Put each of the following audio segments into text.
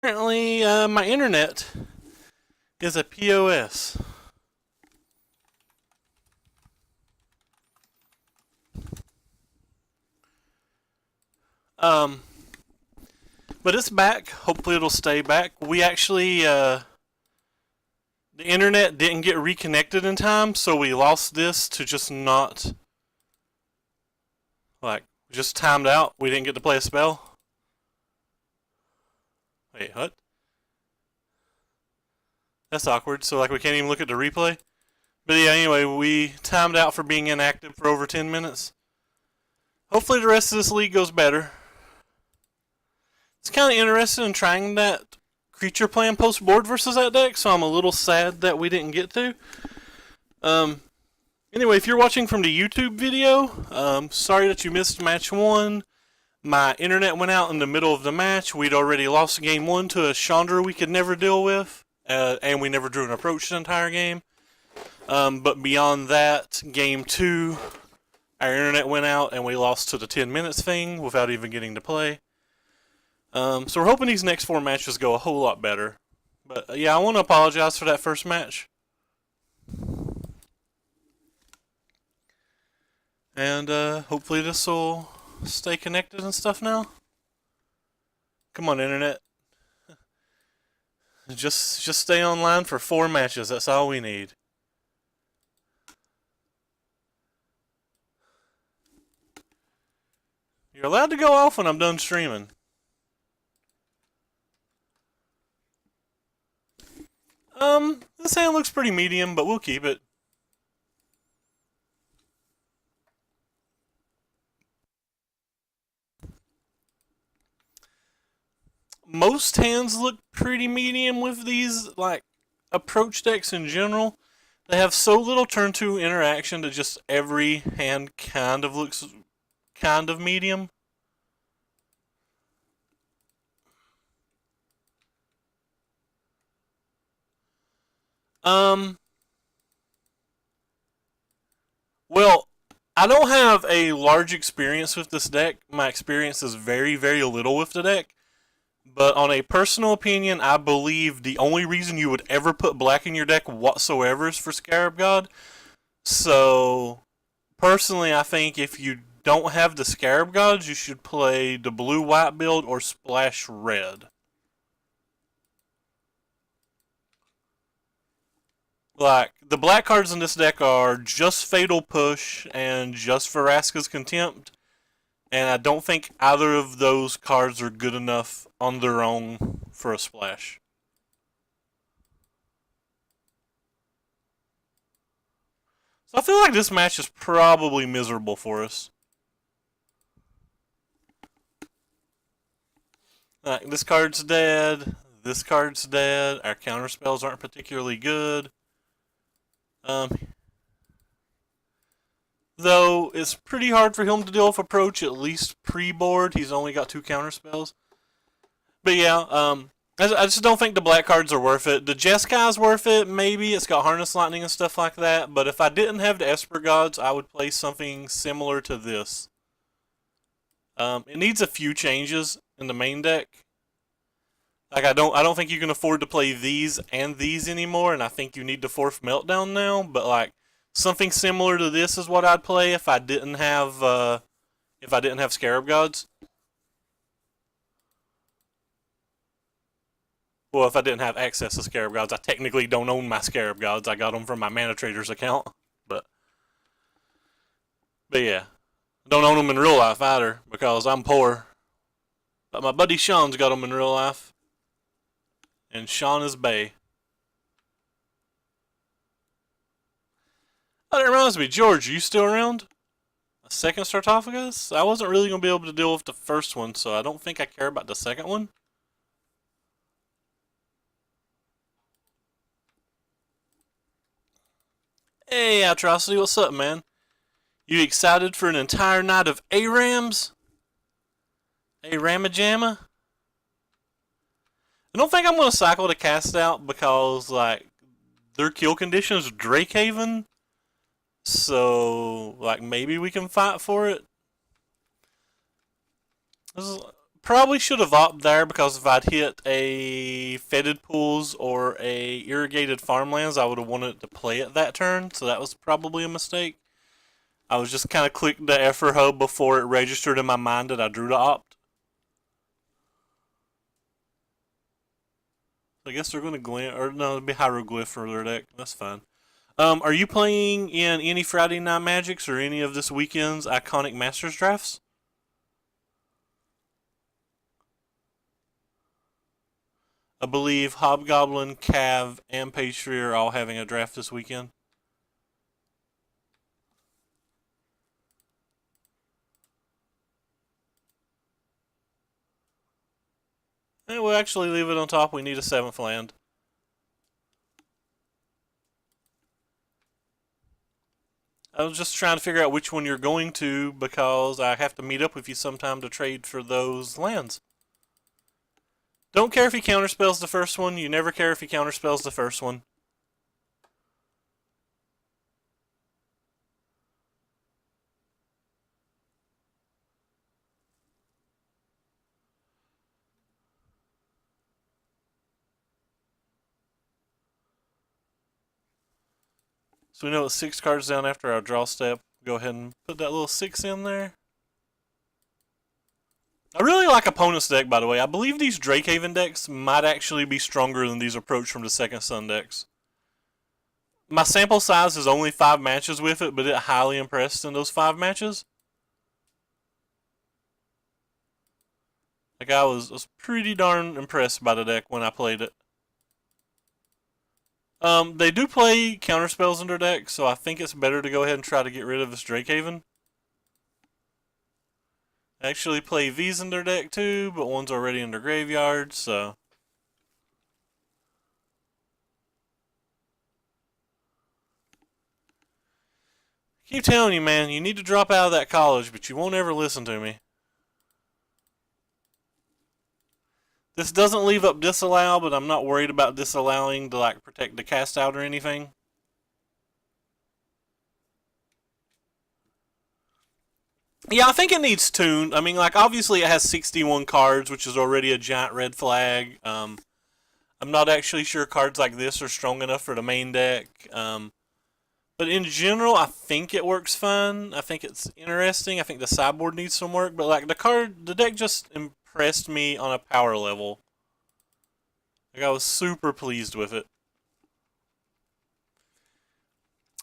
Apparently, my internet is a POS. Um, but it's back. Hopefully, it'll stay back. We actually, the internet didn't get reconnected in time, so we lost this to just not, just timed out. We didn't get to play a spell. Wait, what? That's awkward. So, we can't even look at the replay? But yeah, anyway, we timed out for being inactive for over 10 minutes. Hopefully, the rest of this league goes better. It's kind of interested in trying that creature plan post board versus that deck, so I'm a little sad that we didn't get to. Anyway, if you're watching from the YouTube video, sorry that you missed match 1. My internet went out in the middle of the match. We'd already lost game 1 to a Chandra we could never deal with, and we never drew an approach the entire game. But beyond that, game 2, our internet went out and we lost to the 10 minutes thing without even getting to play. So we're hoping these next 4 matches go a whole lot better. But yeah, I want to apologize for that first match. And hopefully this will stay connected and stuff now. Come on, internet. Just stay online for 4 matches. That's all we need. You're allowed to go off when I'm done streaming. This hand looks pretty medium, but we'll keep it. Most hands look pretty medium with these, approach decks in general. They have so little turn 2 interaction that just every hand kind of looks kind of medium. Well, I don't have a large experience with this deck. My experience is very, very little with the deck. But on a personal opinion, I believe the only reason you would ever put black in your deck whatsoever is for Scarab God. So, personally, I think if you don't have the Scarab Gods, you should play the blue-white build or splash red. The black cards in this deck are just Fatal Push and just Vraska's Contempt. And I don't think either of those cards are good enough on their own for a splash. So I feel like this match is probably miserable for us. This card's dead. This card's dead. Our counter spells aren't particularly good. Though it's pretty hard for him to deal with approach, at least pre-board. He's only got 2 counter spells. But yeah, I just don't think the black cards are worth it. The Jeskai's worth it, maybe. It's got Harness Lightning and stuff like that. But if I didn't have the Esper Gods, I would play something similar to this. It needs a few changes in the main deck. I don't think you can afford to play these and these anymore, and I think you need the 4th Meltdown now. But something similar to this is what I'd play if I didn't have Scarab Gods. Well, if I didn't have access to Scarab Gods, I technically don't own my Scarab Gods. I got them from my Mana Traders account, but yeah, don't own them in real life either because I'm poor. But my buddy Sean's got them in real life, and Sean is bae. Oh, that reminds me, George, are you still around? A second sarcophagus? I wasn't really going to be able to deal with the first one, so I don't think I care about the second one. Hey, Atrocity, what's up, man? You excited for an entire night of ARAMs? A-Ramajama? I don't think I'm going to cycle to Cast Out because, their kill condition is Drakehaven. So, maybe we can fight for it. This is Probably should have opted there because if I'd hit a fetid pools or a irrigated farmlands, I would have wanted to play it that turn. So that was probably a mistake. I was just kind of clicking the Esper hub before it registered in my mind that I drew to opt. I guess they're going to glint, or no, it'll be hieroglyph for their deck. That's fine. Are you playing in any Friday Night Magics or any of this weekend's iconic Masters drafts? I believe Hobgoblin, Cav, and Page 3 are all having a draft this weekend. And we'll actually leave it on top. We need a 7th land. I was just trying to figure out which one you're going to because I have to meet up with you sometime to trade for those lands. Don't care if he counterspells the first one. You never care if he counterspells the first one. So we know it's 6 cards down after our draw step. Go ahead and put that little 6 in there. I really like Opponent's deck, by the way. I believe these Drakehaven decks might actually be stronger than these Approach from the Second Sun decks. My sample size is only 5 matches with it, but it highly impressed in those 5 matches. Like, I was pretty darn impressed by the deck when I played it. They do play counterspells in their deck, so I think it's better to go ahead and try to get rid of this Drakehaven. Actually play V's in their deck too, but one's already in their graveyard, so. Keep telling you, man, you need to drop out of that college, but you won't ever listen to me. This doesn't leave up disallow, but I'm not worried about disallowing to like protect the cast out or anything. Yeah, I think it needs tuned. I mean, like, obviously it has 61 cards, which is already a giant red flag. I'm not actually sure cards like this are strong enough for the main deck. But in general, I think it works fine. I think it's interesting. I think the sideboard needs some work. But, like, the deck just impressed me on a power level. Like, I was super pleased with it.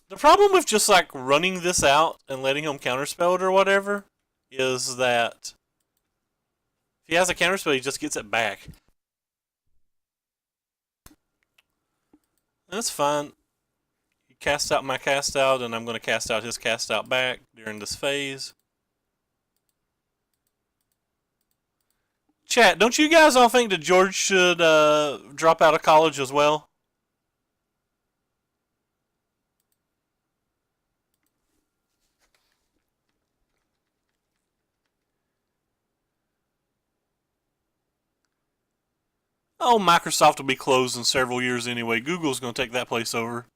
The problem with just like running this out and letting him counterspell it or whatever is that if he has a counterspell, he just gets it back. That's fine. He casts out my cast out, and I'm going to cast out his cast out back during this phase. Chat, don't you guys all think that George should drop out of college as well? Oh, Microsoft will be closed in several years anyway. Google's going to take that place over.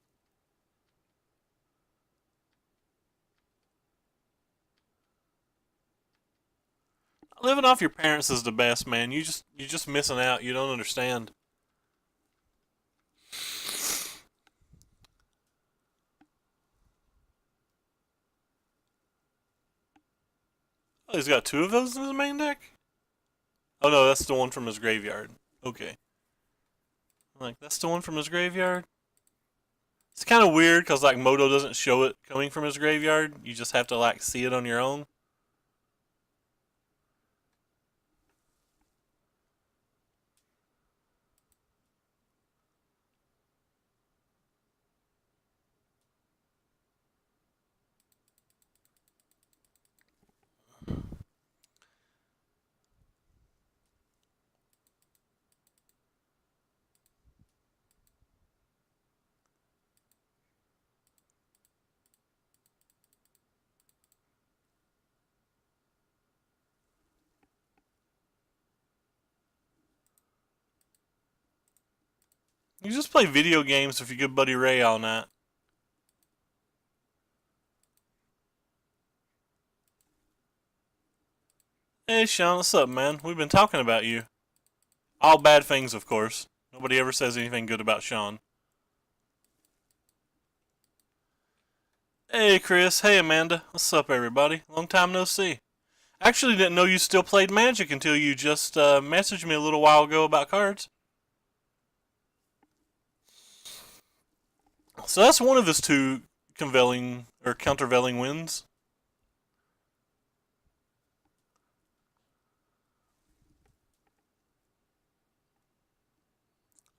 Living off your parents is the best, man. You're just missing out. You don't understand. Oh, he's got 2 of those in his main deck? Oh no, that's the one from his graveyard. Okay. Like, that's the one from his graveyard? It's kind of weird because, like, Moto doesn't show it coming from his graveyard. You just have to, like, see it on your own. You just play video games with your good buddy Ray all night. Hey Sean, what's up, man? We've been talking about you. All bad things, of course. Nobody ever says anything good about Sean. Hey Chris, hey Amanda, what's up everybody? Long time no see. Actually didn't know you still played Magic until you just messaged me a little while ago about cards. So that's one of his two convailing or countervailing wins.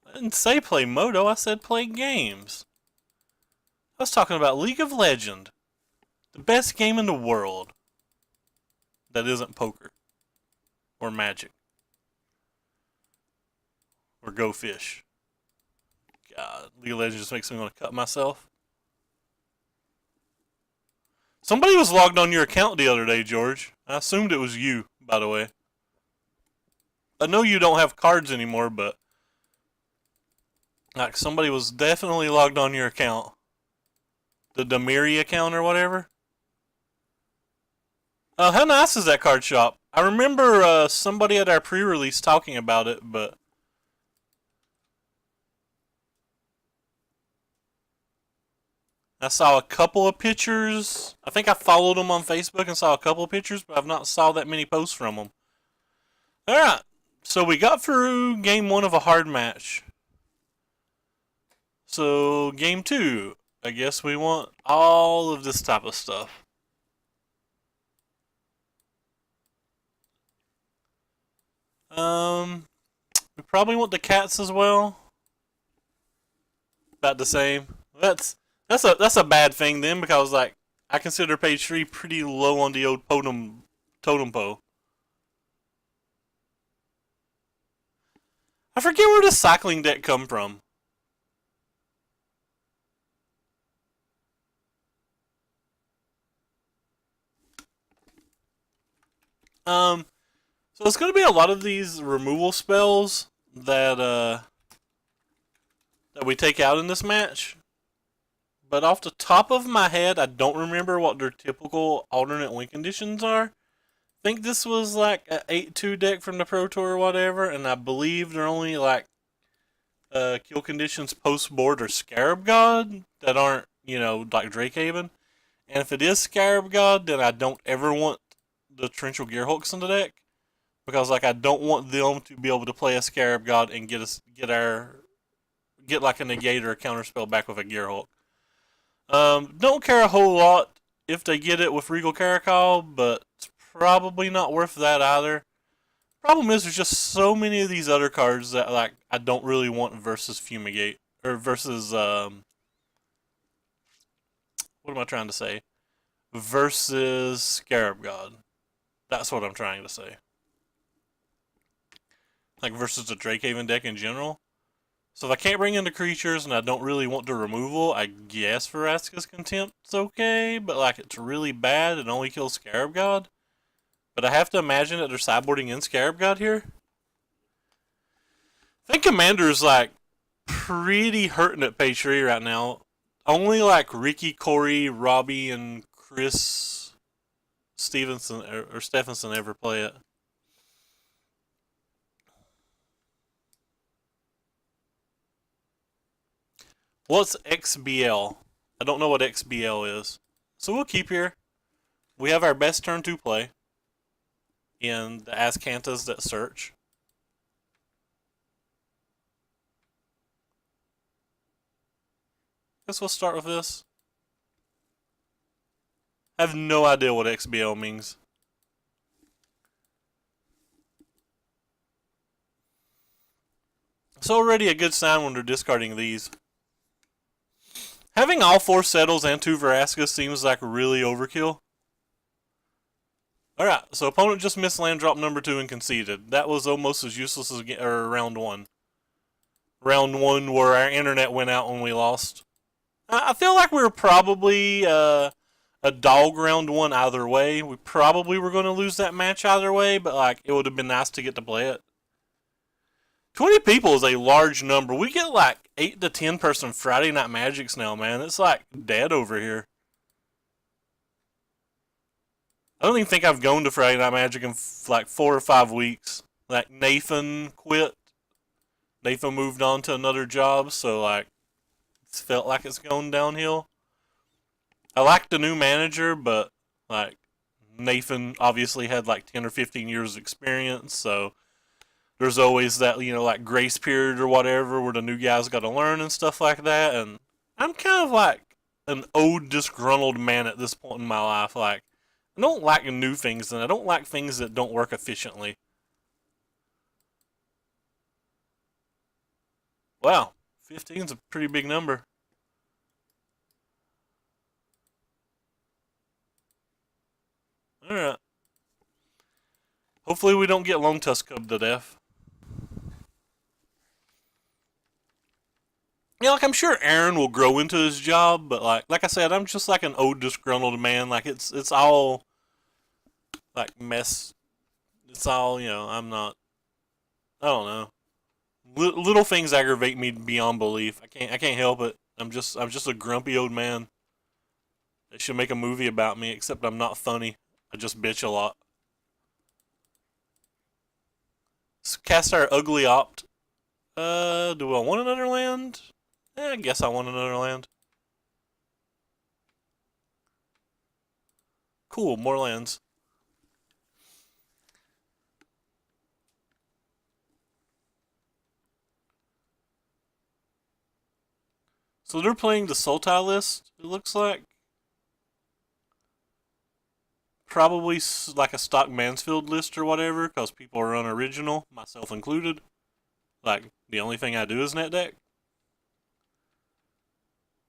I didn't say play Moto, I said play games. I was talking about League of Legends, the best game in the world that isn't poker or Magic or Go Fish. God, League of Legends just makes me want to cut myself. Somebody was logged on your account the other day, George. I assumed it was you, by the way. I know you don't have cards anymore, but like somebody was definitely logged on your account. The Demiri account or whatever. How nice is that card shop? I remember somebody at our pre-release talking about it, but I saw a couple of pictures. I think I followed them on Facebook and saw a couple of pictures, but I've not saw that many posts from them. Alright, so we got through game 1 of a hard match. So, game 2. I guess we want all of this type of stuff. We probably want the cats as well. About the same. That's a bad thing then, because like I consider page 3 pretty low on the old totem pole. I forget where the cycling deck come from. So it's going to be a lot of these removal spells that we take out in this match. But off the top of my head, I don't remember what their typical alternate win conditions are. I think this was like an 8-2 deck from the Pro Tour or whatever, and I believe they're only like kill conditions post board or Scarab God that aren't, like Drakehaven. And if it is Scarab God, then I don't ever want the Torrential Gearhulks in the deck, because like I don't want them to be able to play a Scarab God and get like a negate or a counterspell back with a Gearhulk. Don't care a whole lot if they get it with Regal Caracol, but it's probably not worth that either. Problem is, there's just so many of these other cards that like I don't really want versus Fumigate or versus what am I trying to say? Versus Scarab God. That's what I'm trying to say. Like versus the Drakehaven deck in general. So if I can't bring in the creatures and I don't really want the removal, I guess Vraska's Contempt's okay, but like it's really bad and only kills Scarab God. But I have to imagine that they're sideboarding in Scarab God here. I think Commander's like pretty hurting at page 3 right now. Only like Ricky, Corey, Robbie, and Chris Stephenson ever play it. What's XBL? I don't know what XBL is. So we'll keep here. We have our best turn to play in the Azcanthas that search. Guess we'll start with this. I have no idea what XBL means. It's already a good sign when they're discarding these. Having all 4 Settles and 2 Vraskas seems like really overkill. Alright, so opponent just missed land drop number 2 and conceded. That was almost as useless as round 1. Round 1 where our internet went out when we lost. I feel like we were probably a dog round 1 either way. We probably were going to lose that match either way, but like it would have been nice to get to play it. 20 people is a large number. We get like 8 to 10 person Friday Night Magics now, man. It's like dead over here. I don't even think I've gone to Friday Night Magic in like 4 or 5 weeks. Like Nathan quit. Nathan moved on to another job, so like it's felt like it's going downhill. I like the new manager, but like Nathan obviously had like 10 or 15 years of experience, so there's always that, like grace period or whatever where the new guys got to learn and stuff like that. And I'm kind of like an old disgruntled man at this point in my life. Like, I don't like new things, and I don't like things that don't work efficiently. Wow, 15 is a pretty big number. All right. Hopefully we don't get Lone Tusk Cub to death. Yeah, like I'm sure Aaron will grow into his job, but like I said, I'm just like an old disgruntled man. Like it's all like mess. It's all I'm not. I don't know. Little things aggravate me beyond belief. I can't help it. I'm just a grumpy old man. They should make a movie about me, except I'm not funny. I just bitch a lot. Cast our ugly opt. Do I want another land? I guess I want another land. Cool, more lands. So they're playing the Sultai list, it looks like. Probably like a stock Mansfield list or whatever, because people are unoriginal, myself included. Like, the only thing I do is net deck.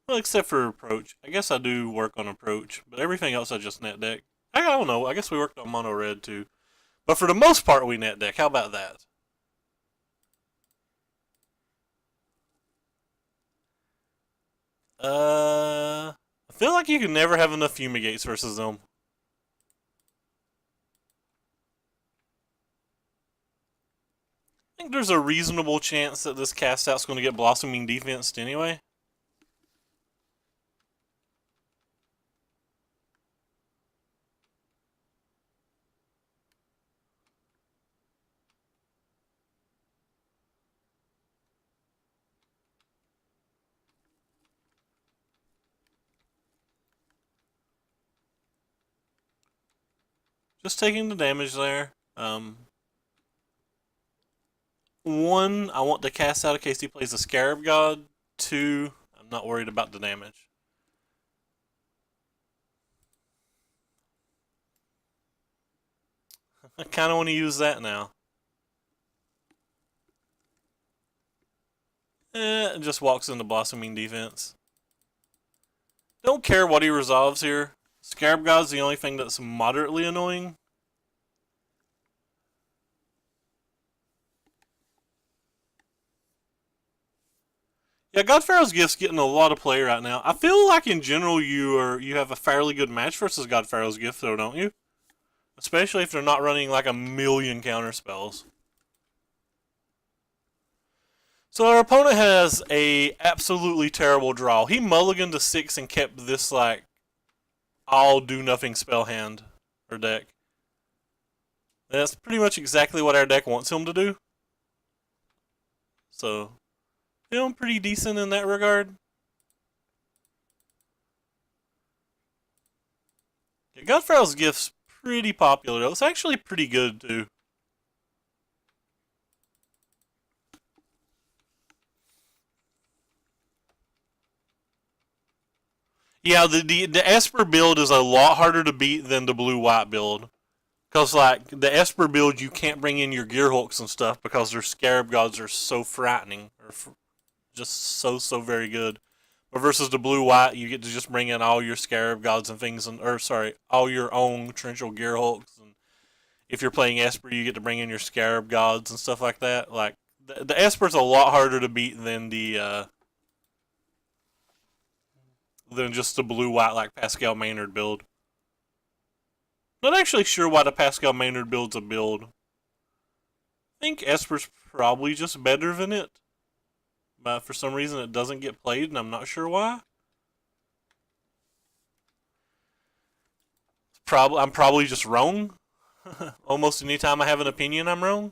Well, except for approach. I guess I do work on approach, but everything else I just net deck. I don't know. I guess we worked on mono red too. But for the most part, we net deck. How about that? I feel like you can never have enough fumigates versus them. I think there's a reasonable chance that this cast out's going to get blossoming defensed anyway. Just taking the damage there. One, I want to cast out in case he plays a Scarab God. Two, I'm not worried about the damage. I kind of want to use that now. It just walks into blossoming defense. Don't care what he resolves here. Scarab God's the only thing that's moderately annoying. Yeah, Godfarrow's Gift's getting a lot of play right now. I feel like in general you have a fairly good match versus Godfarrow's Gift though, don't you? Especially if they're not running like a million counter spells. So our opponent has a absolutely terrible draw. He mulliganed to 6 and kept this like all do nothing spell hand or deck. That's pretty much exactly what our deck wants him to do. So feeling pretty decent in that regard. Yeah, Godfarrow's Gift's pretty popular. It's actually pretty good too. Yeah, the Esper build is a lot harder to beat than the blue-white build. Because, like, the Esper build, you can't bring in your Gearhulks and stuff because their Scarab Gods are so frightening. Or just so very good. But versus the blue-white, you get to just bring in all your Scarab Gods and things, or sorry, all your own Torrential Gearhulks. And if you're playing Esper, you get to bring in your Scarab Gods and stuff like that. Like, the Esper's a lot harder to beat than than just the blue-white, like, Pascal Maynard build. Not actually sure why the Pascal Maynard build's a build. I think Esper's probably just better than it. But for some reason it doesn't get played, and I'm not sure why. I'm probably just wrong. Almost any time I have an opinion, I'm wrong.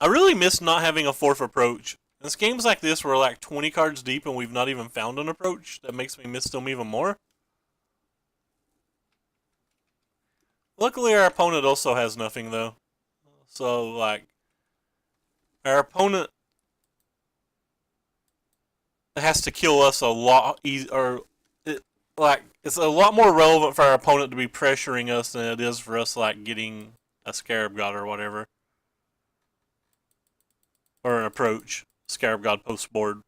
I really miss not having a fourth approach. There's games like this where we're like 20 cards deep and we've not even found an approach. That makes me miss them even more. Luckily, our opponent also has nothing, though. So, like, our opponent has to kill us a lot easier. It's a lot more relevant for our opponent to be pressuring us than it is for us, like, getting a Scarab God or whatever. Or an approach. Scarab God post board.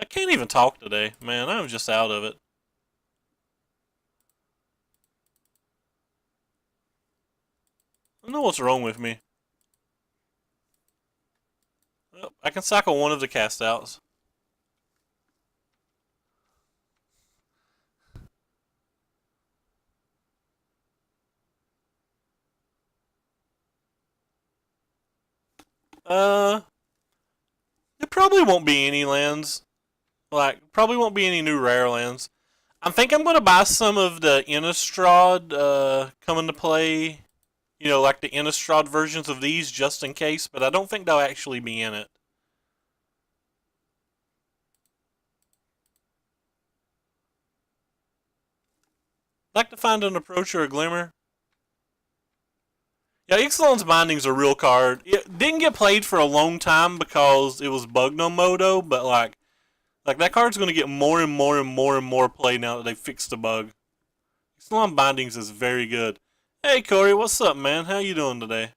I can't even talk today, man. I'm just out of it. I don't know what's wrong with me. Well, I can cycle one of the cast outs. It probably won't be any lands. Like, probably won't be any new rare lands. I think I'm going to buy some of the Innistrad come into play. You know, like the Innistrad versions of these just in case, but I don't think they'll actually be in it. I'd like to find an approach or a glimmer. Yeah, Ixalan's Binding's a real card. It didn't get played for a long time because it was bugged on Moto, but like that card's going to get more and more and more and more play now that they fixed the bug. Ixalan Bindings is very good. Hey Corey, what's up, man? How you doing today?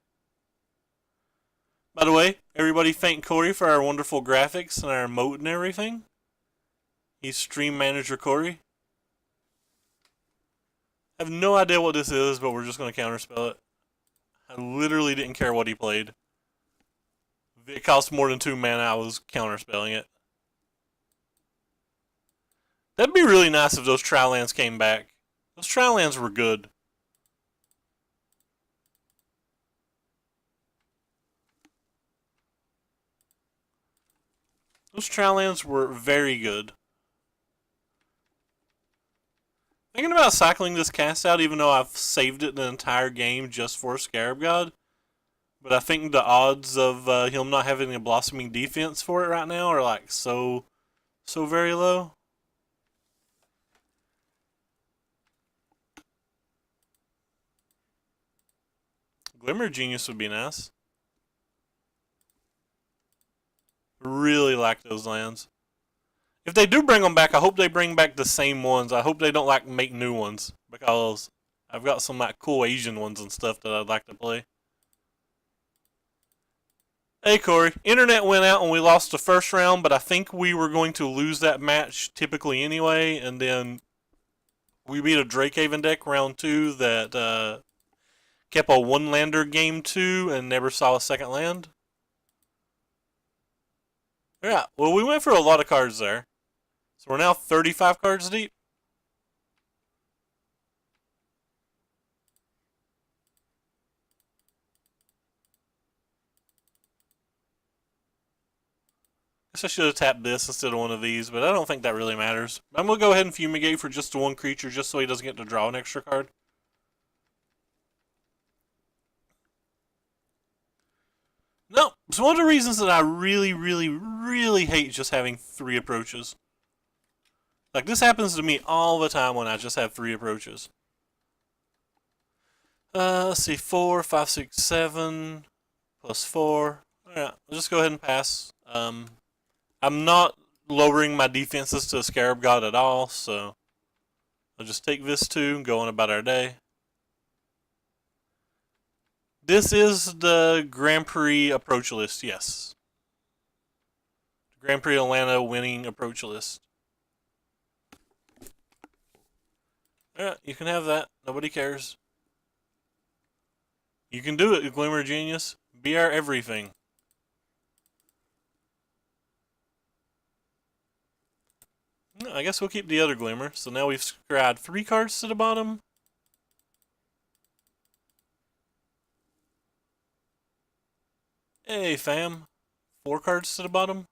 By the way, everybody thank Corey for our wonderful graphics and our emote and everything. He's Stream Manager Corey. I have no idea what this is, but we're just going to counterspell it. I literally didn't care what he played. If it cost more than 2 mana, I was counterspelling it. That'd be really nice if those trial lands came back. Those trial lands were good. Those trial lands were very good. Thinking about cycling this cast out, even though I've saved it the entire game just for Scarab God. But I think the odds of him not having a blossoming defense for it right now are like so very low. Glimmer Genius would be nice. Really like those lands. If they do bring them back, I hope they bring back the same ones. I hope they don't like make new ones because I've got some like cool Asian ones and stuff that I'd like to play. Hey Corey, internet went out and we lost the first round, but I think we were going to lose that match typically anyway, and then we beat a Drakehaven deck round 2 that kept a one-lander game 2 and never saw a second land. Yeah, well we went for a lot of cards there. So we're now 35 cards deep. Guess I should have tapped this instead of one of these, but I don't think that really matters. I'm going to go ahead and fumigate for just the one creature just so he doesn't get to draw an extra card. No, it's one of the reasons that I really, really, really hate just having 3 approaches. Like, this happens to me all the time when I just have 3 approaches. Let's see, 4, 5, 6, 7, plus 4. Alright, I'll just go ahead and pass. I'm not lowering my defenses to a Scarab God at all, so I'll just take this 2 and go on about our day. This is the Grand Prix approach list, yes. Grand Prix Atlanta winning approach list. Alright, you can have that. Nobody cares. You can do it, Glimmer Genius. Be our everything. I guess we'll keep the other Glimmer. So now we've scribed 3 cards to the bottom. Hey, fam. 4 cards to the bottom.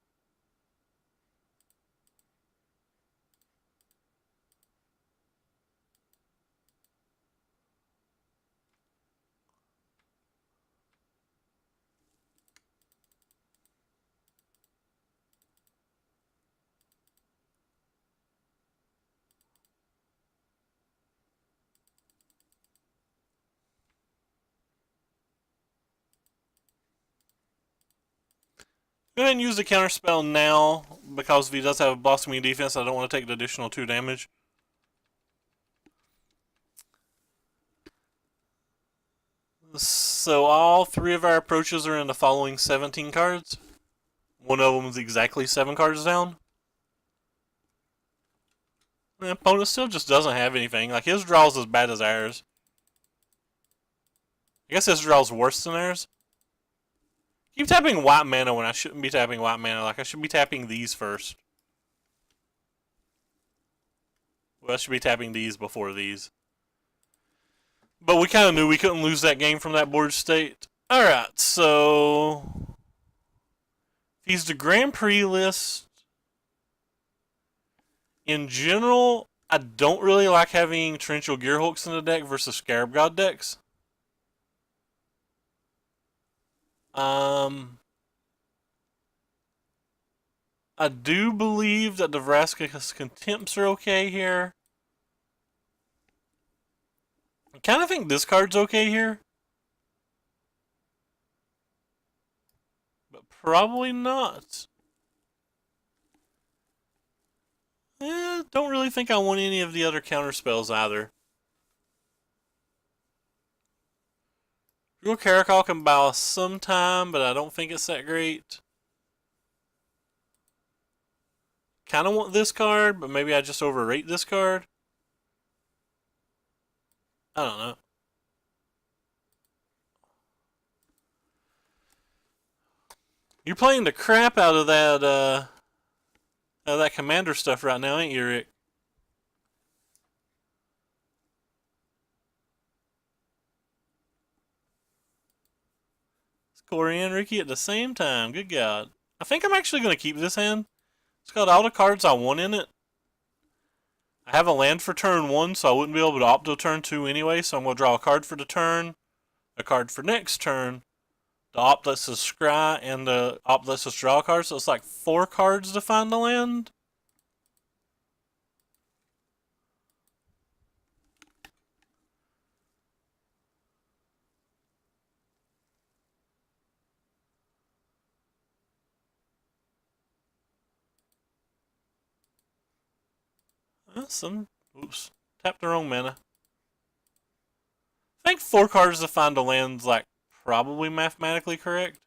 Go ahead and use the counterspell now, because if he does have a blossoming defense, I don't want to take the additional 2 damage. So all 3 of our approaches are in the following 17 cards. One of them is exactly 7 cards down. The opponent still just doesn't have anything. Like, his draw's as bad as ours. I guess his draw's worse than ours. Keep tapping white mana when I shouldn't be tapping white mana. Like, I should be tapping these first. Well, I should be tapping these before these. But we kind of knew we couldn't lose that game from that board state. Alright, so... if he's the Grand Prix list... in general, I don't really like having Torrential Gearhulks in the deck versus Scarab God decks. I do believe that the Vraska's Contempts are okay here. I kind of think this card's okay here. But probably not. Don't really think I want any of the other counter spells either. Real Caracal can buy us some time, but I don't think it's that great. Kind of want this card, but maybe I just overrate this card. I don't know. You're playing the crap out of that commander stuff right now, ain't you, Rick? It's Corey and Ricky at the same time. Good God. I think I'm actually going to keep this hand. It's got all the cards I want in it. I have a land for turn 1, so I wouldn't be able to opto turn 2 anyway, so I'm going to draw a card for the turn, a card for next turn. The opt lets us scry, and the opt lets us draw a card, so it's like 4 cards to find the land. Oops. Tapped the wrong mana. I think 4 cards to find a land's like probably mathematically correct.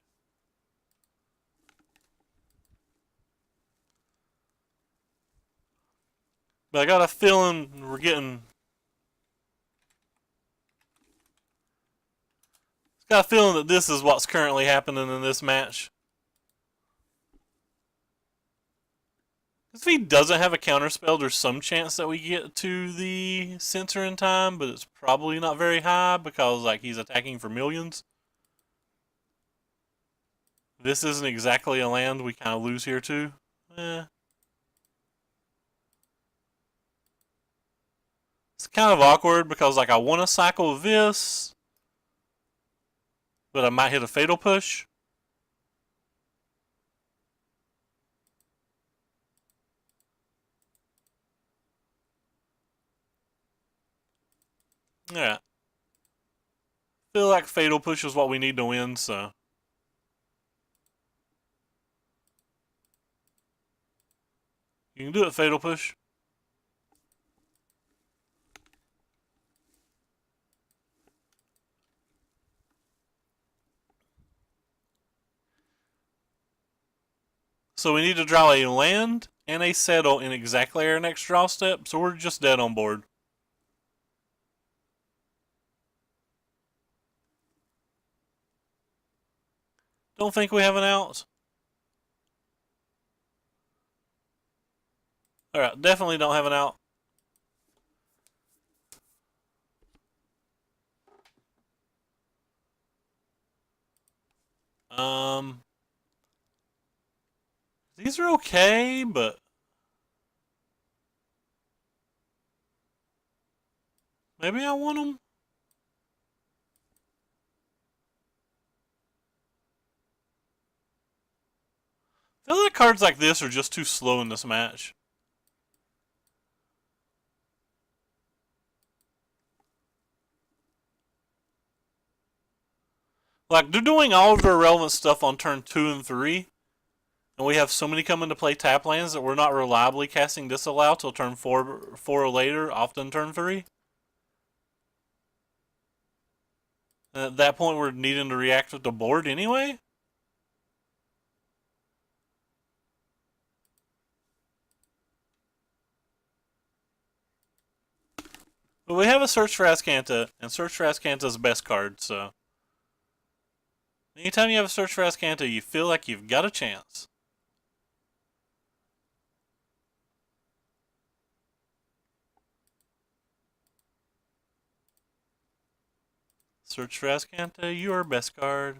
But I got a feeling we're getting... got a feeling that this is what's currently happening in this match. If he doesn't have a counterspell, there's some chance that we get to the center in time, but it's probably not very high because like he's attacking for millions. This isn't exactly a land we kind of lose here too. It's kind of awkward because like I want to cycle this, but I might hit a fatal push. Yeah. Feel like fatal push is what we need to win, so. You can do it, fatal push. So we need to draw a land and a settle in exactly our next draw step, so we're just dead on board. Don't think we have an out. Alright, definitely don't have an out. These are okay, but maybe I want them. I feel like cards like this are just too slow in this match. Like, they're doing all of their relevant stuff on turn 2 and 3. and we have so many come into play tap lands that we're not reliably casting Disallow till turn 4 or later, often turn 3. And at that point, we're needing to react with the board anyway. But we have a Search for Azcanta, and Search for Azcanta is the best card, so. Anytime you have a Search for Azcanta, you feel like you've got a chance. Search for Azcanta, you are best card.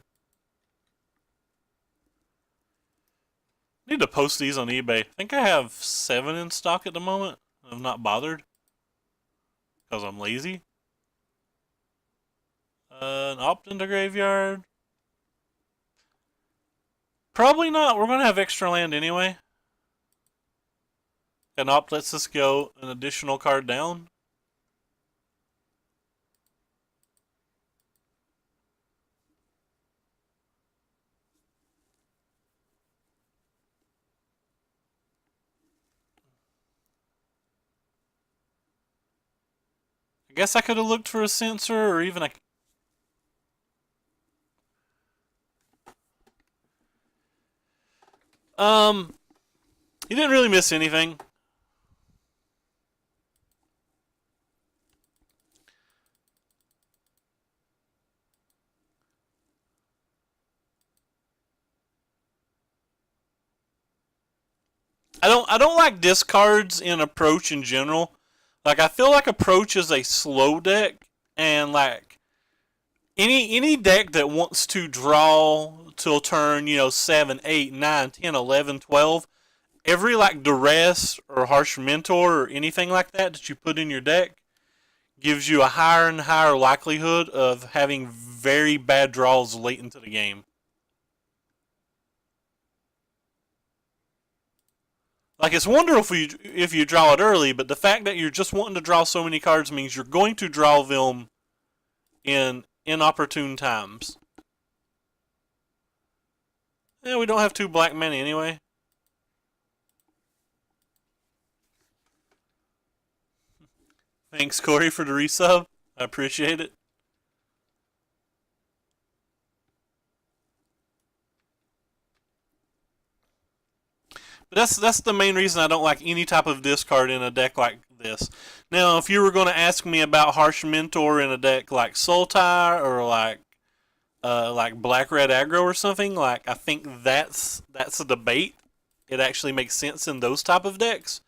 Need to post these on eBay. I think I have 7 in stock at the moment. I've not bothered because I'm lazy. An opt into graveyard. Probably not. We're going to have extra land anyway. An opt lets us go an additional card down. I guess I could have looked for a sensor or even a... You didn't really miss anything. I don't like discards in Approach in general. Like, I feel like Approach is a slow deck, and like any deck that wants to draw till turn, 7, 8, 9, 10, 11, 12, every like Duress or Harsh Mentor or anything like that you put in your deck gives you a higher and higher likelihood of having very bad draws late into the game. Like, it's wonderful if you draw it early, but the fact that you're just wanting to draw so many cards means you're going to draw them in inopportune times. Yeah, we don't have 2 black mana anyway. Thanks, Corey, for the resub. I appreciate it. But that's the main reason I don't like any type of discard in a deck like this. Now, if you were going to ask me about Harsh Mentor in a deck like Sultai or like Black Red Aggro or something, like, I think that's a debate. It actually makes sense in those type of decks.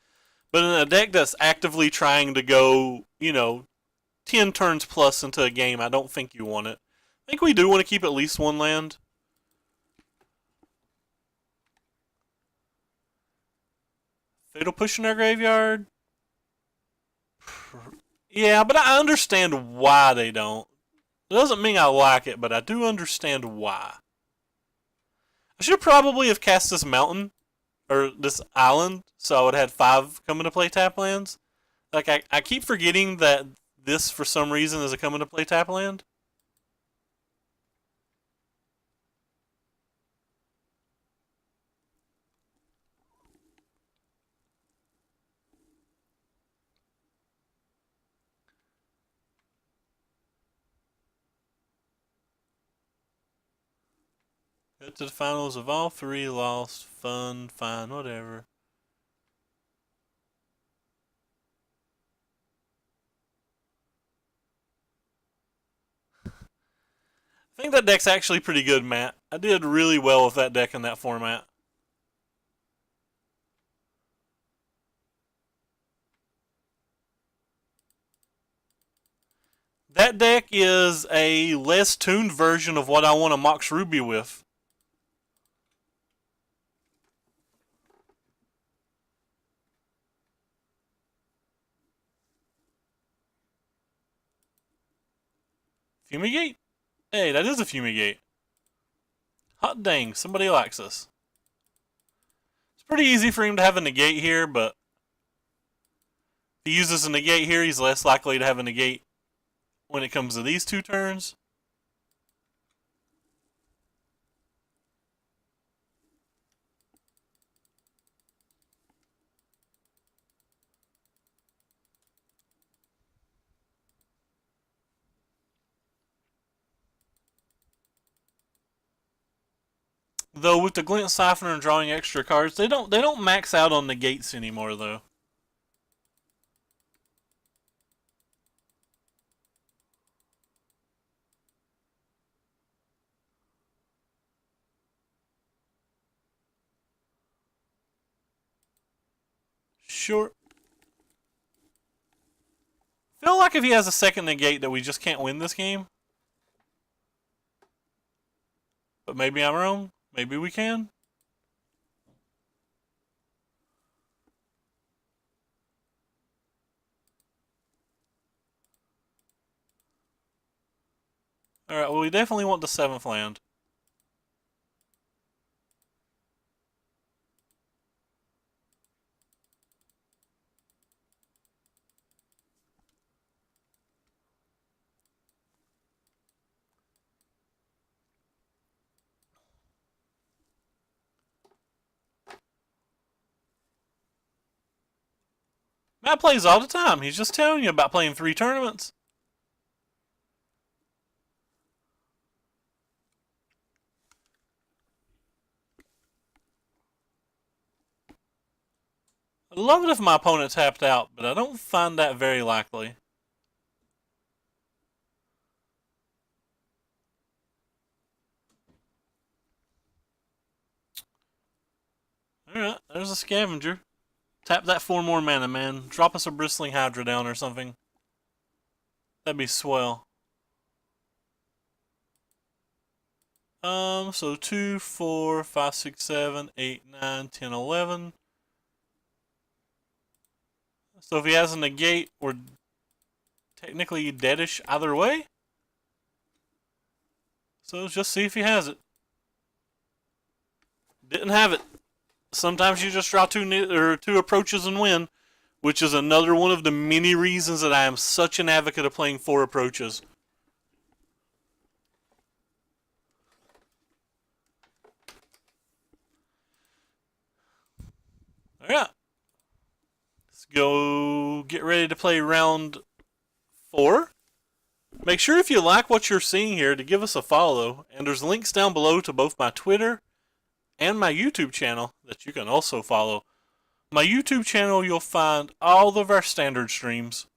But in a deck that's actively trying to go, 10 turns plus into a game, I don't think you want it. I think we do want to keep at least 1 land. Fatal Push in our graveyard? Yeah, but I understand why they don't. It doesn't mean I like it, but I do understand why. I should probably have cast this mountain, or this island, so I would have had 5 come into play tap lands. Like, I keep forgetting that this, for some reason, is a come into play tap land. Got to the finals of all 3, lost, fun, fine, whatever. I think that deck's actually pretty good, Matt. I did really well with that deck in that format. That deck is a less tuned version of what I want to Mox Ruby with. Fumigate? Hey, that is a Fumigate. Hot dang, somebody likes us. It's pretty easy for him to have a negate here, but if he uses a negate here, he's less likely to have a negate when it comes to these 2 turns. Though with the Glint Siphoner and drawing extra cards, they don't max out on negates anymore though. Sure. Feel like if he has a second negate that we just can't win this game. But maybe I'm wrong. Maybe we can. Alright, well we definitely want the 7th land. Matt plays all the time. He's just telling you about playing 3 tournaments. I'd love it if my opponent tapped out, but I don't find that very likely. Alright, there's a scavenger. Tap that 4 more mana, man. Drop us a Bristling Hydra down or something. That'd be swell. So 2, 4, 5, 6, 7, 8, 9, 10, 11. So if he has a negate, we're technically deadish either way. So let's just see if he has it. Didn't have it. Sometimes you just draw 2 approaches and win, which is another one of the many reasons that I am such an advocate of playing 4 approaches. Alright. Let's go get ready to play round 4. Make sure if you like what you're seeing here to give us a follow, and there's links down below to both my Twitter and my YouTube channel that you can also follow. My YouTube channel, you'll find all of our standard streams.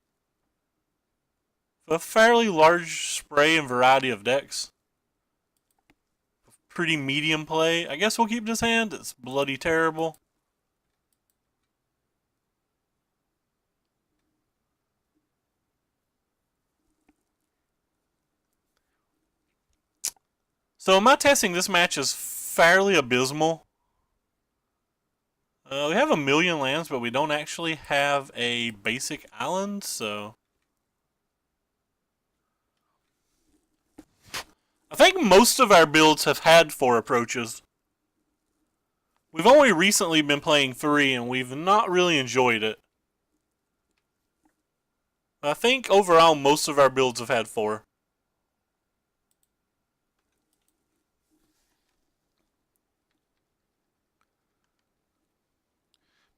A fairly large spray and variety of decks. Pretty medium play. I guess we'll keep this hand. It's bloody terrible. So my testing this match is fairly abysmal. We have a million lands, but we don't actually have a basic island, so... I think most of our builds have had 4 approaches. We've only recently been playing 3, and we've not really enjoyed it. I think overall most of our builds have had 4.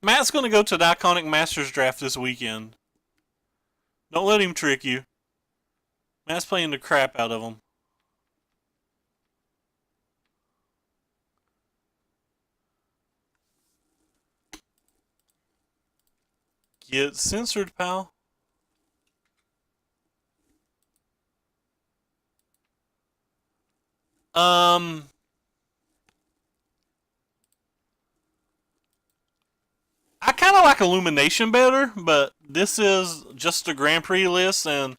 Matt's going to go to the Iconic Masters draft this weekend. Don't let him trick you. Matt's playing the crap out of him. Get censored, pal. I kind of like Illumination better, but this is just a Grand Prix list, and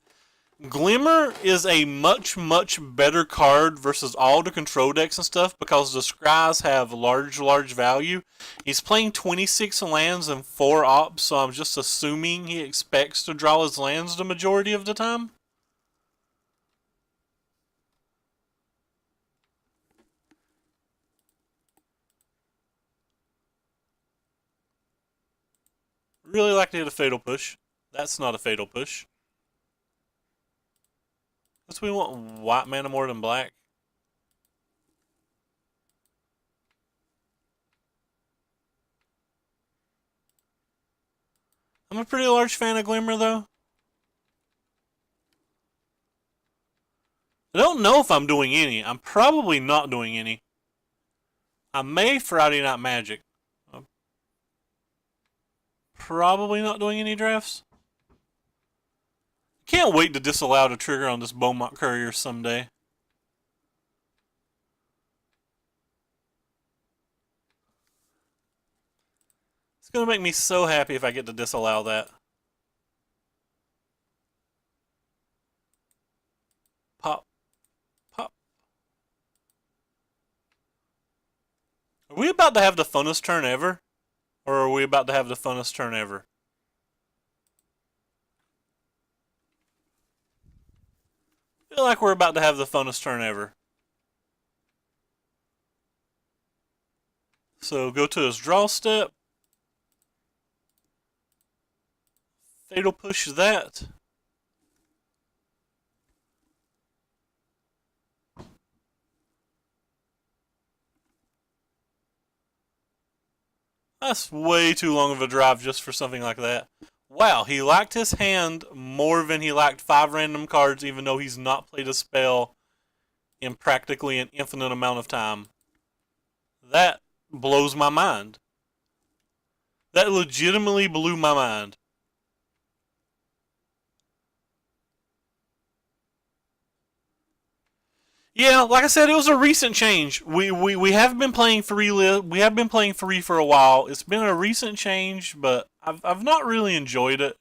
Glimmer is a much, much better card versus all the control decks and stuff because the Scries have large value. He's playing 26 lands and 4 ops, so I'm just assuming he expects to draw his lands the majority of the time. Really like to hit a Fatal Push. That's not a Fatal Push. Guess we want white mana more than black. I'm a pretty large fan of Glimmer, though. I don't know if I'm doing any. I'm probably not doing any. I may Friday Night Magic. I'm probably not doing any drafts. Can't wait to disallow the trigger on this Beaumont Courier someday. It's going to make me so happy if I get to disallow that. Pop. Pop. Are we about to have the funnest turn ever? Or are we about to have the funnest turn ever? I feel like we're about to have the funnest turn ever. So go to his draw step. Fatal push that. That's way too long of a drive just for something like that. Wow, he liked his hand more than he liked 5 random cards, even though he's not played a spell in practically an infinite amount of time. That blows my mind. That legitimately blew my mind. Yeah, like I said, it was a recent change. We have been playing 3 we have been playing 3 for a while. It's been a recent change, but I've not really enjoyed it.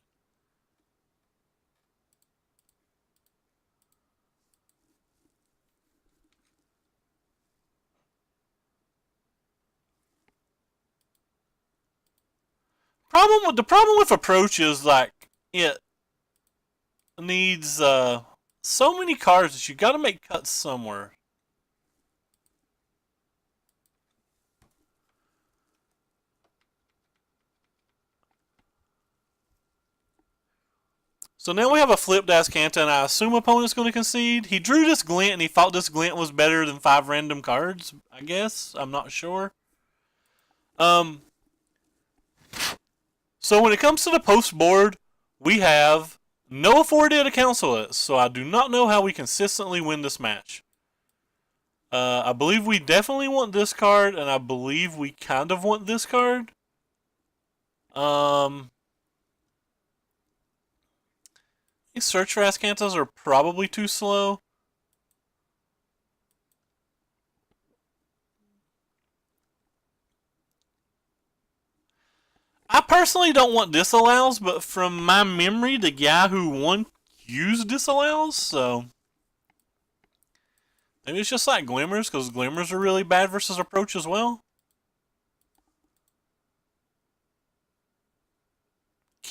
The problem with approach is like it needs so many cards that you got to make cuts somewhere. So now we have a flipped Ascanta, and I assume opponent's going to concede. He drew this glint, and he thought this glint was better than 5 random cards, I guess. I'm not sure. So when it comes to the post board, we have no authority to counsel it, so I do not know how we consistently win this match. I believe we definitely want this card, and I believe we kind of want this card. These search for Ascantas are probably too slow. I personally don't want disallows, but from my memory, the guy who won used disallows, so maybe it's just like Glimmers, because Glimmers are really bad versus approach as well.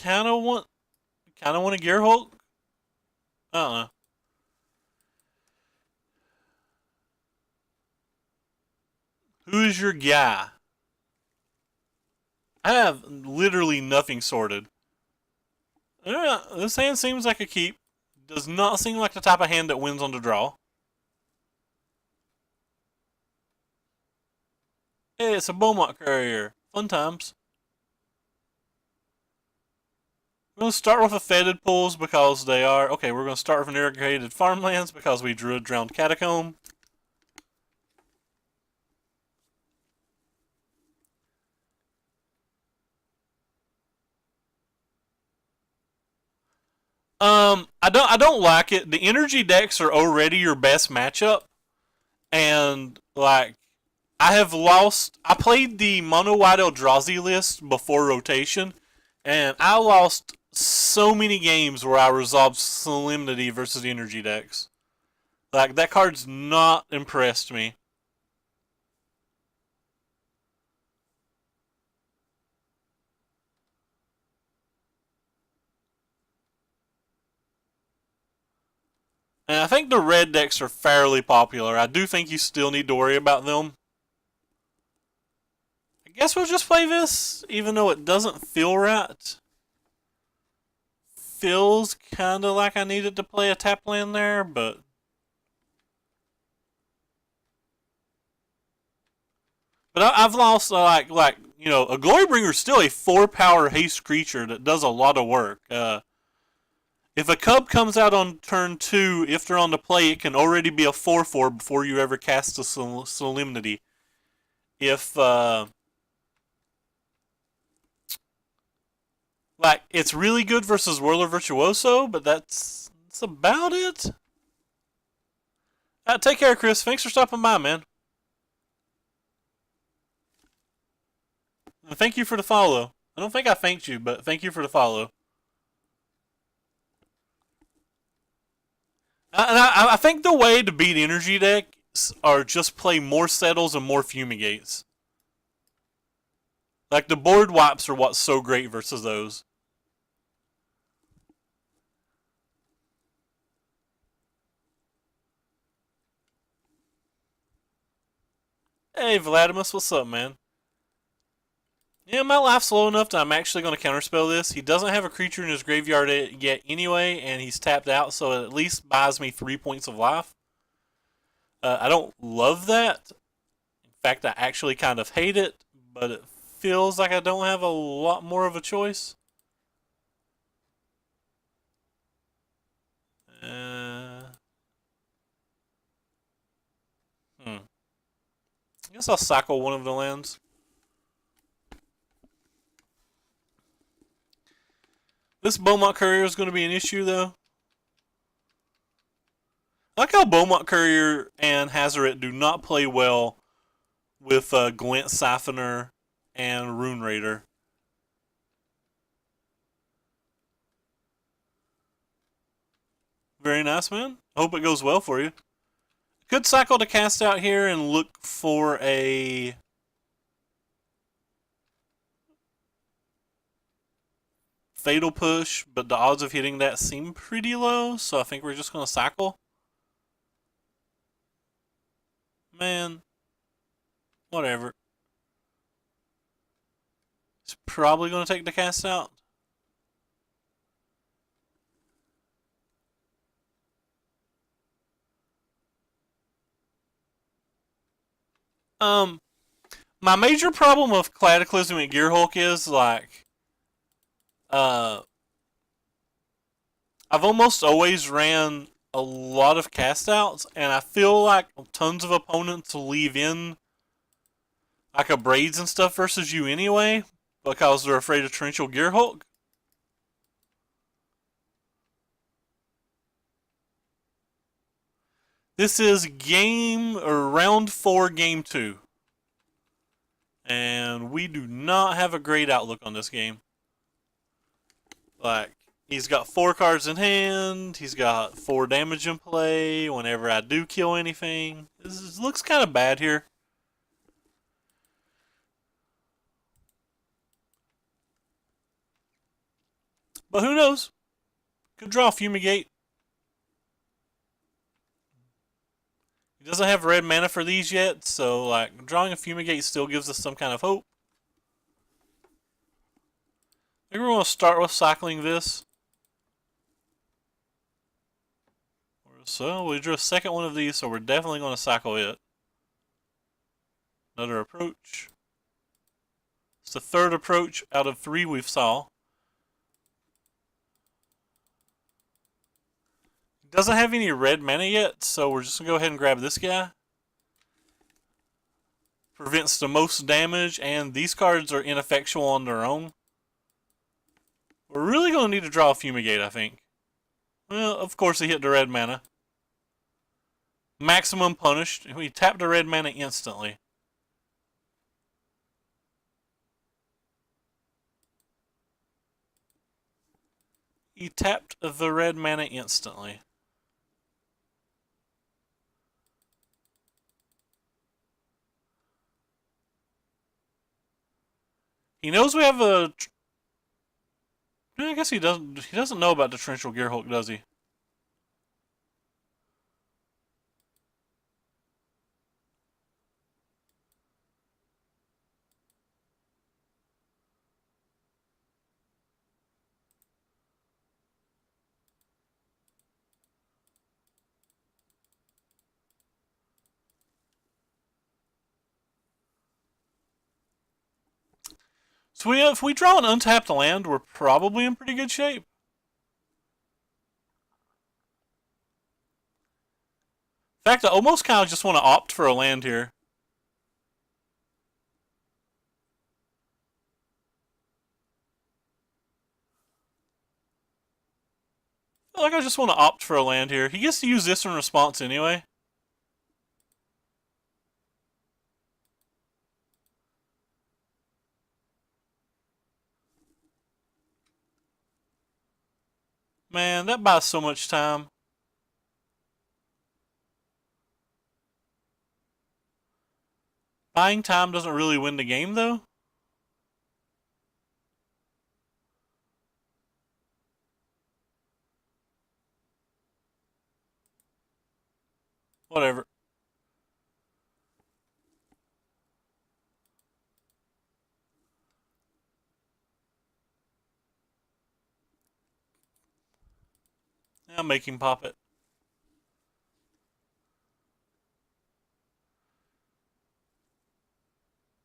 Kind of want a Gear Hulk. I don't know. Who is your guy? I have literally nothing sorted. This hand seems like a keep. Does not seem like the type of hand that wins on the draw. Hey, it's a Beaumont Courier. Fun times. We're going to start with a Fetid Pools because they are... Okay, we're going to start with an Irrigated Farmlands because we drew a Drowned Catacomb. I don't like it. The energy decks are already your best matchup, and like I played the Mono White Eldrazi list before rotation, and I lost so many games where I resolved Solemnity versus the energy decks. Like that card's not impressed me. And I think the red decks are fairly popular. I do think you still need to worry about them. I guess we'll just play this, even though it doesn't feel right. Feels kind of like I needed to play a tap land there, but... But I've lost, like you know, a Glorybringer is still a 4-power haste creature that does a lot of work. If a Cub comes out on turn 2, if they're on the play, it can already be a 4-4 before you ever cast a Solemnity. if like it's really good versus Whirler Virtuoso, but that's about it. Take care, Chris. Thanks for stopping by, man. And thank you for the follow. I don't think I thanked you, but thank you for the follow. I think the way to beat energy decks are just play more settles and more fumigates. Like the board wipes are what's so great versus those. Hey, Vladimus, what's up, man? Yeah, my life's low enough that I'm actually going to counterspell this. He doesn't have a creature in his graveyard yet anyway, and he's tapped out, so it at least buys me 3 points of life. I don't love that. In fact, I actually kind of hate it, but it feels like I don't have a lot more of a choice. I guess I'll cycle one of the lands. This Beaumont Courier is going to be an issue, though. I like how Beaumont Courier and Hazoret do not play well with Glint Siphoner and Rune Raider. Very nice, man. I hope it goes well for you. Could cycle to cast out here and look for a Fatal Push, but the odds of hitting that seem pretty low, so I think we're just going to cycle. Man, whatever. It's probably going to take the cast out. My major problem with Cataclysmic Gearhulk is like, I've almost always ran a lot of cast outs, and I feel like tons of opponents leave in like a braids and stuff versus you anyway because they're afraid of Torrential Gearhulk. This is game or round 4, game 2. And we do not have a great outlook on this game. Like, he's got 4 cards in hand. He's got 4 damage in play whenever I do kill anything. This looks kind of bad here. But who knows? Could draw Fumigate. He doesn't have red mana for these yet, so like drawing a Fumigate still gives us some kind of hope. I think we're going to start with cycling this. So we drew a second one of these, so we're definitely going to cycle it. Another approach. It's the third approach out of 3 we've saw. Doesn't have any red mana yet, so we're just going to go ahead and grab this guy. Prevents the most damage, and these cards are ineffectual on their own. We're really going to need to draw a Fumigate, I think. Well, of course he hit the red mana. Maximum punished. We tapped the red mana instantly. He tapped the red mana instantly. He knows we have a... I guess he doesn't know about the Torrential Gearhulk, does he? So if we draw an untapped land, we're probably in pretty good shape. In fact, I almost kind of just want to opt for a land here. I feel like I just want to opt for a land here. He gets to use this in response anyway. Man, that buys so much time. Buying time doesn't really win the game, though. Whatever. I'll make him pop it.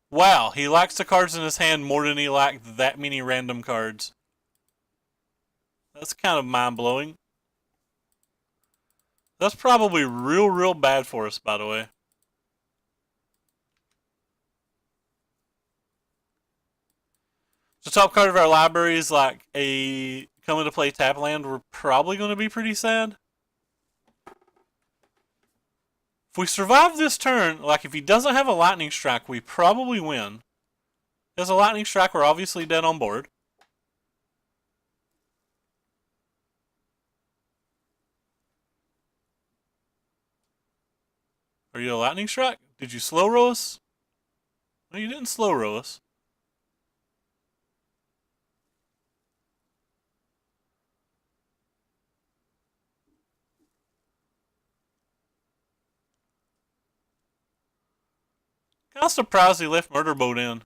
Wow, he lacks the cards in his hand more than he lacked that many random cards. That's kind of mind-blowing. That's probably real bad for us, by the way. The top card of our library is like a coming to play tap land. We're probably going to be pretty sad. If we survive this turn, like if he doesn't have a lightning strike, we probably win. If he has a lightning strike, we're obviously dead on board. Are you a lightning strike? Did you slow row us? No, you didn't slow row us. Kind of surprised he left Murder Boat in.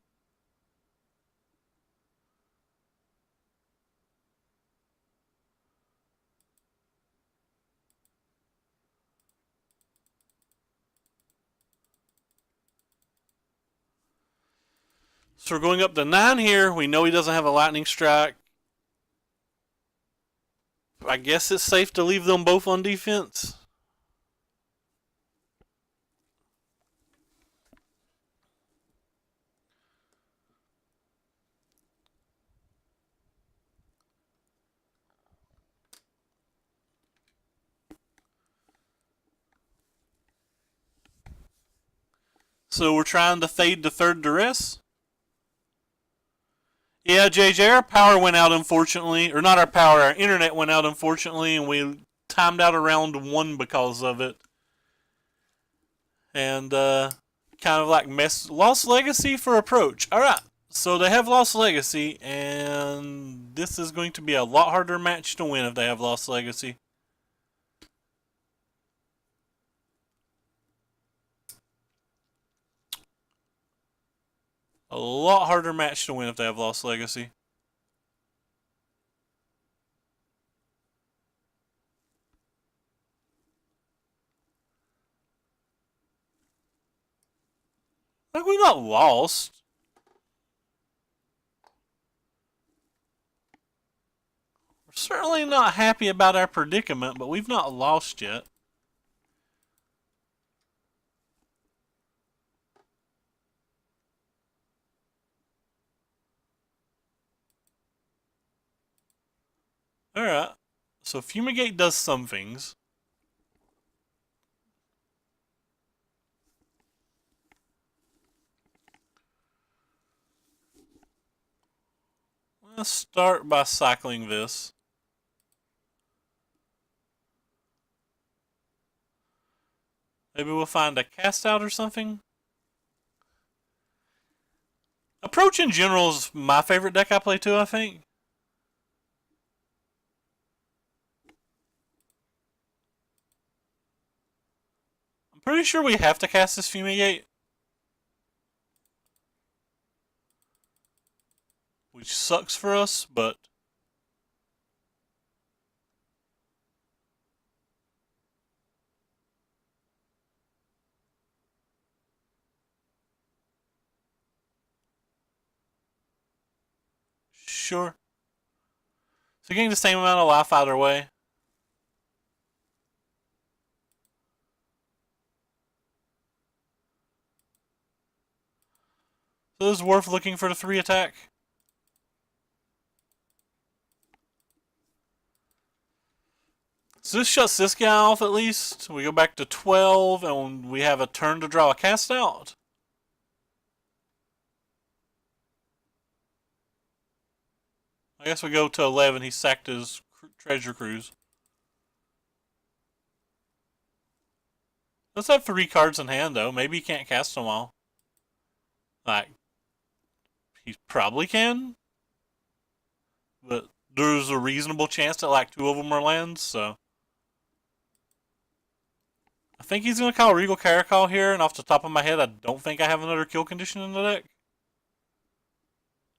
So we're going up to 9 here. We know he doesn't have a lightning strike. I guess it's safe to leave them both on defense. So we're trying to fade the third duress. Yeah, JJ, our power went out unfortunately. Or not our power, our internet went out unfortunately, and we timed out around 1 because of it. And kind of like Lost Legacy for approach. Alright, so they have Lost Legacy, and this is going to be a lot harder match to win if they have Lost Legacy. A lot harder match to win if they have Lost Legacy. Like, we not lost. We're certainly not happy about our predicament, but we've not lost yet. Alright. So Fumigate does some things. Let's start by cycling this. Maybe we'll find a cast out or something. Approach in general is my favorite deck I play too, I think. I'm pretty sure we have to cast this Fumigate. Which sucks for us, but... Sure. So getting the same amount of life either way. So this is worth looking for the 3 attack. So this shuts this guy off at least. We go back to 12, and we have a turn to draw a cast out. I guess we go to 11. He sacked his treasure cruise. Let's have 3 cards in hand, though. Maybe he can't cast them all. Like, he probably can. But there's a reasonable chance that, like, 2 of them are lands, so. I think he's going to call Regal Caracol here, and off the top of my head, I don't think I have another kill condition in the deck.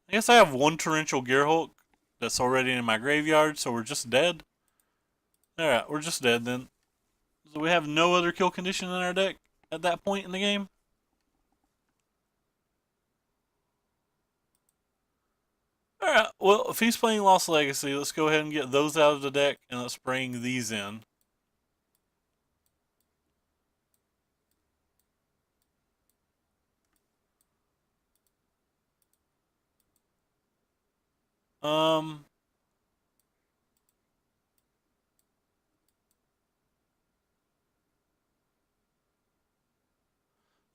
I guess I have 1 Torrential Gearhulk that's already in my graveyard, so we're just dead. Alright, we're just dead then. So we have no other kill condition in our deck at that point in the game. Alright, well, if he's playing Lost Legacy, let's go ahead and get those out of the deck, and let's bring these in.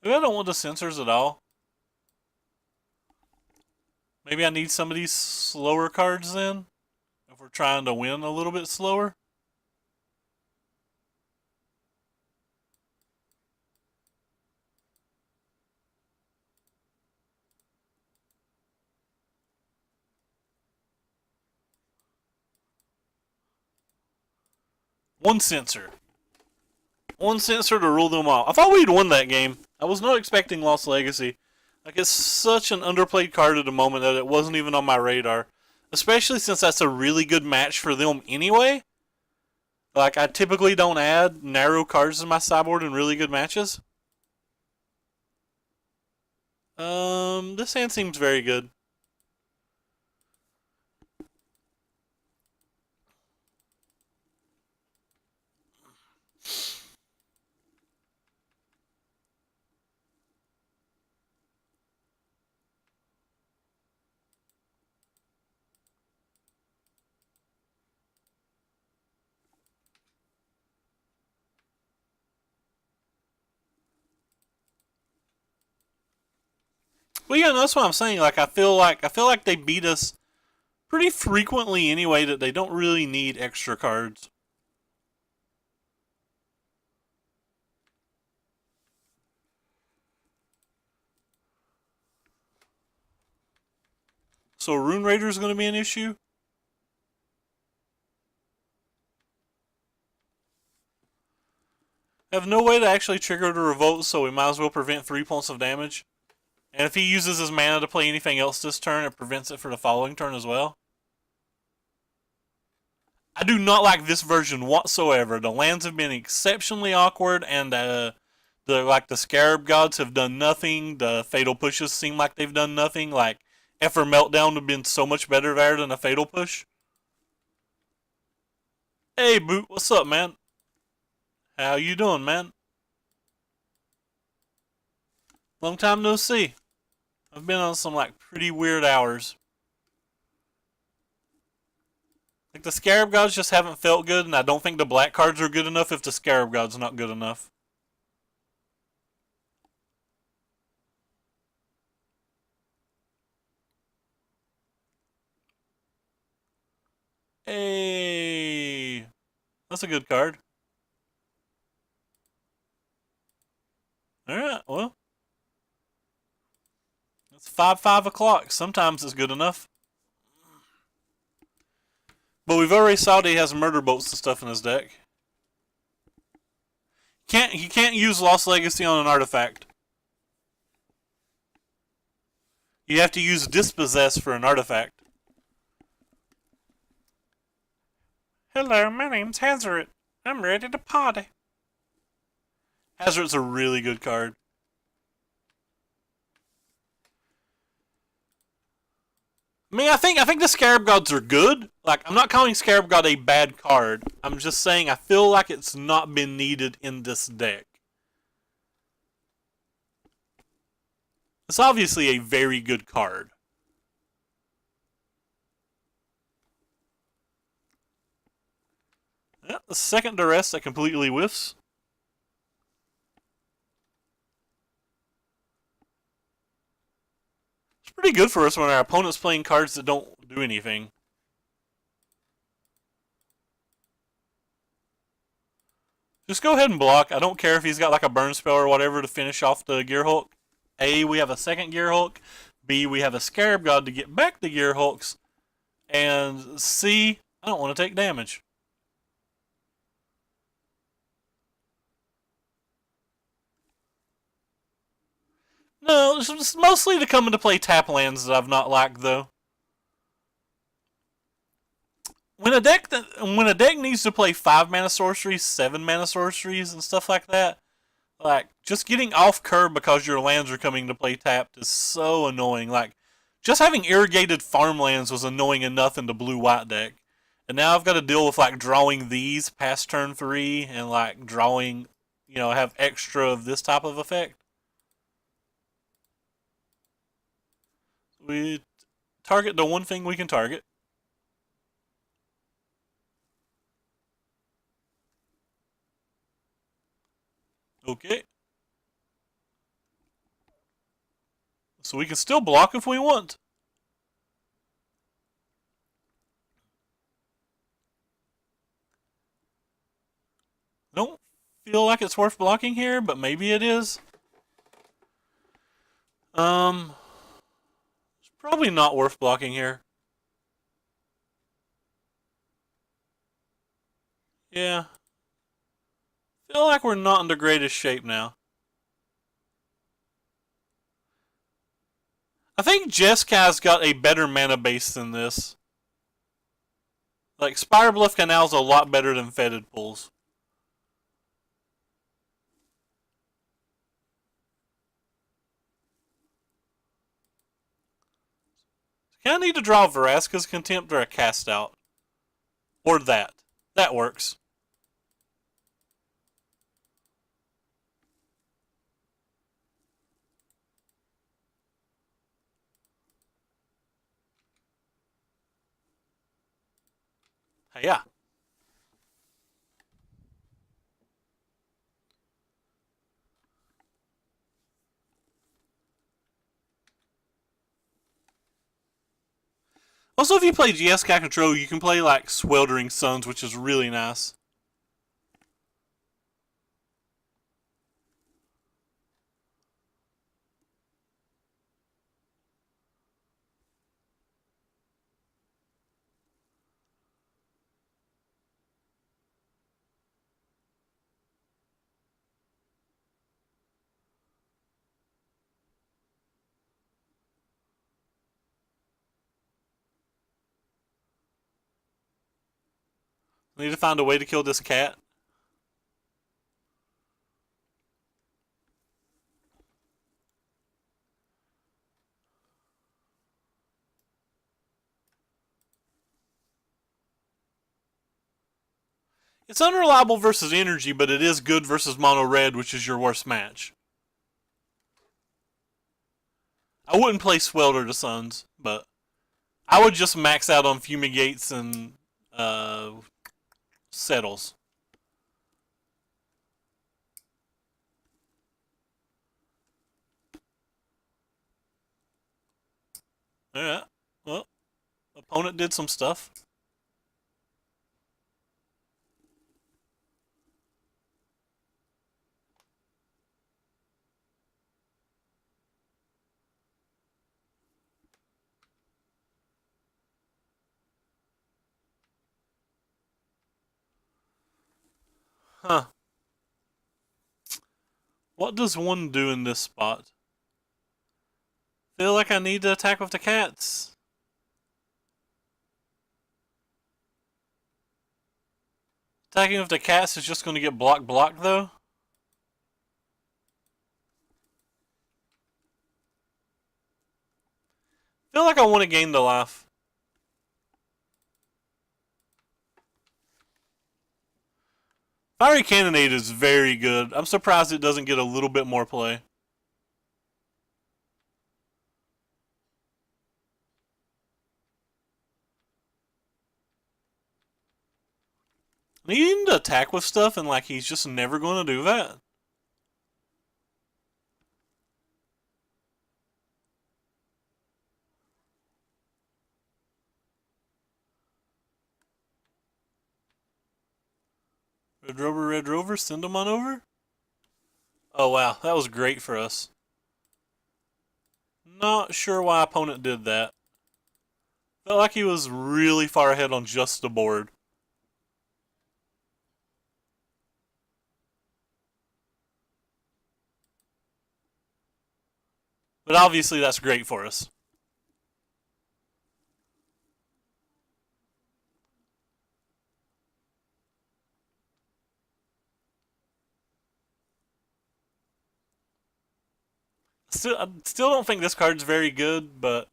Maybe I don't want the sensors at all. Maybe I need some of these slower cards then, if we're trying to win a little bit slower. One sensor to rule them all. I thought we'd won that game. I was not expecting Lost Legacy. Like, it's such an underplayed card at the moment that it wasn't even on my radar. Especially since that's a really good match for them anyway. Like, I typically don't add narrow cards to my sideboard in really good matches. This hand seems very good. Well, yeah, that's what I'm saying. Like, I feel like they beat us pretty frequently anyway. That they don't really need extra cards. So Rune Raider is going to be an issue. I have no way to actually trigger the revolt, so we might as well prevent 3 points of damage. And if he uses his mana to play anything else this turn, it prevents it for the following turn as well. I do not like this version whatsoever. The lands have been exceptionally awkward, and the Scarab Gods have done nothing. The Fatal Pushes seem like they've done nothing. Like, Esper Meltdown would have been so much better there than a Fatal Push. Hey, Boot, what's up, man? How you doing, man? Long time no see. I've been on some, like, pretty weird hours. Like, the Scarab Gods just haven't felt good, and I don't think the black cards are good enough if the Scarab God's not good enough. Hey, that's a good card. Alright, well. It's 5 o'clock. Sometimes it's good enough. But we've already saw that he has murder bolts and stuff in his deck. He can't use Lost Legacy on an artifact. You have to use Dispossess for an artifact. Hello, my name's Hazard. I'm ready to party. Hazard's a really good card. I mean, I think the Scarab Gods are good. Like, I'm not calling Scarab God a bad card. I'm just saying I feel like it's not been needed in this deck. It's obviously a very good card. Yep, a second duress that completely whiffs. It's pretty good for us when our opponent's playing cards that don't do anything. Just go ahead and block. I don't care if he's got like a burn spell or whatever to finish off the Gear Hulk. A, we have a second Gear Hulk. B, we have a Scarab God to get back the Gear Hulks. And C, I don't want to take damage. No, it's mostly to come into play tap lands that I've not liked though. When a deck needs to play 5 mana sorceries, 7 mana sorceries, and stuff like that, like just getting off curve because your lands are coming to play tapped is so annoying. Like just having irrigated farmlands was annoying enough in the blue-white deck, and now I've got to deal with like drawing these past turn 3 and like drawing, have extra of this type of effect. We target the one thing we can target. Okay. So we can still block if we want. Don't feel like it's worth blocking here, but maybe it is. It's probably not worth blocking here. Yeah. Feel like we're not in the greatest shape now. I think Jeskai's got a better mana base than this. Like, Spire Bluff Canal's a lot better than Fetid Pools. Kind of need to draw Vraska's Contempt or a Cast Out. Or that. That works. Yeah. Also, if you play Jeskai Control, you can play like Sweltering Suns, which is really nice. I need to find a way to kill this cat. It's unreliable versus energy, but it is good versus mono red, which is your worst match. I wouldn't play Swelter to Suns, but I would just max out on Fumigates and Settles. Alright. Well, opponent did some stuff. Huh. What does one do in this spot? Feel like I need to attack with the cats. Attacking with the cats is just going to get blocked though. Feel like I want to gain the life. Fiery Cannonade is very good. I'm surprised it doesn't get a little bit more play. Needing to attack with stuff and like he's just never going to do that. Red Rover, send him on over. Oh wow, that was great for us. Not sure why opponent did that. Felt like he was really far ahead on just the board. But obviously that's great for us. I still don't think this card's very good, but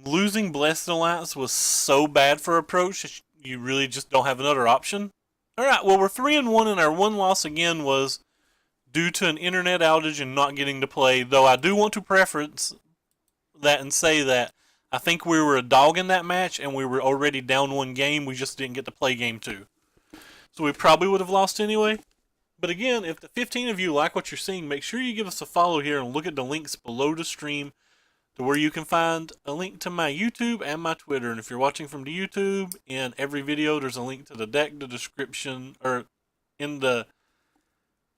losing Blessed Alliance was so bad for approach, you really just don't have another option. Alright, well, we're 3-1, and our one loss again was due to an internet outage and not getting to play, though I do want to preference that and say that I think we were a dog in that match, and we were already down one game, we just didn't get to play game 2. So we probably would have lost anyway. But again, if the 15 of you like what you're seeing, make sure you give us a follow here and look at the links below the stream to where you can find a link to my YouTube and my Twitter. And if you're watching from the YouTube, in every video there's a link to the deck, the description, or in the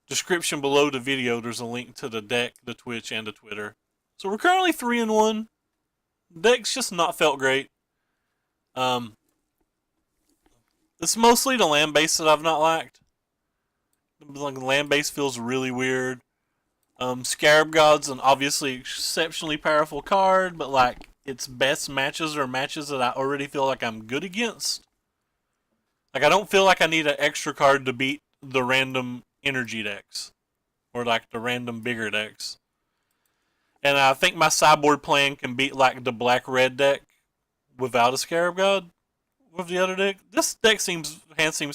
description below the video there's a link to the deck, the Twitch, and the Twitter. So we're currently 3-1. Deck's just not felt great. It's mostly the land base that I've not liked. Like, the land base feels really weird. Scarab God's an obviously exceptionally powerful card, but like its best matches are matches that I already feel like I'm good against. Like I don't feel like I need an extra card to beat the random energy decks. Or like the random bigger decks. And I think my sideboard plan can beat like the black-red deck without a Scarab God with the other deck. This deck seems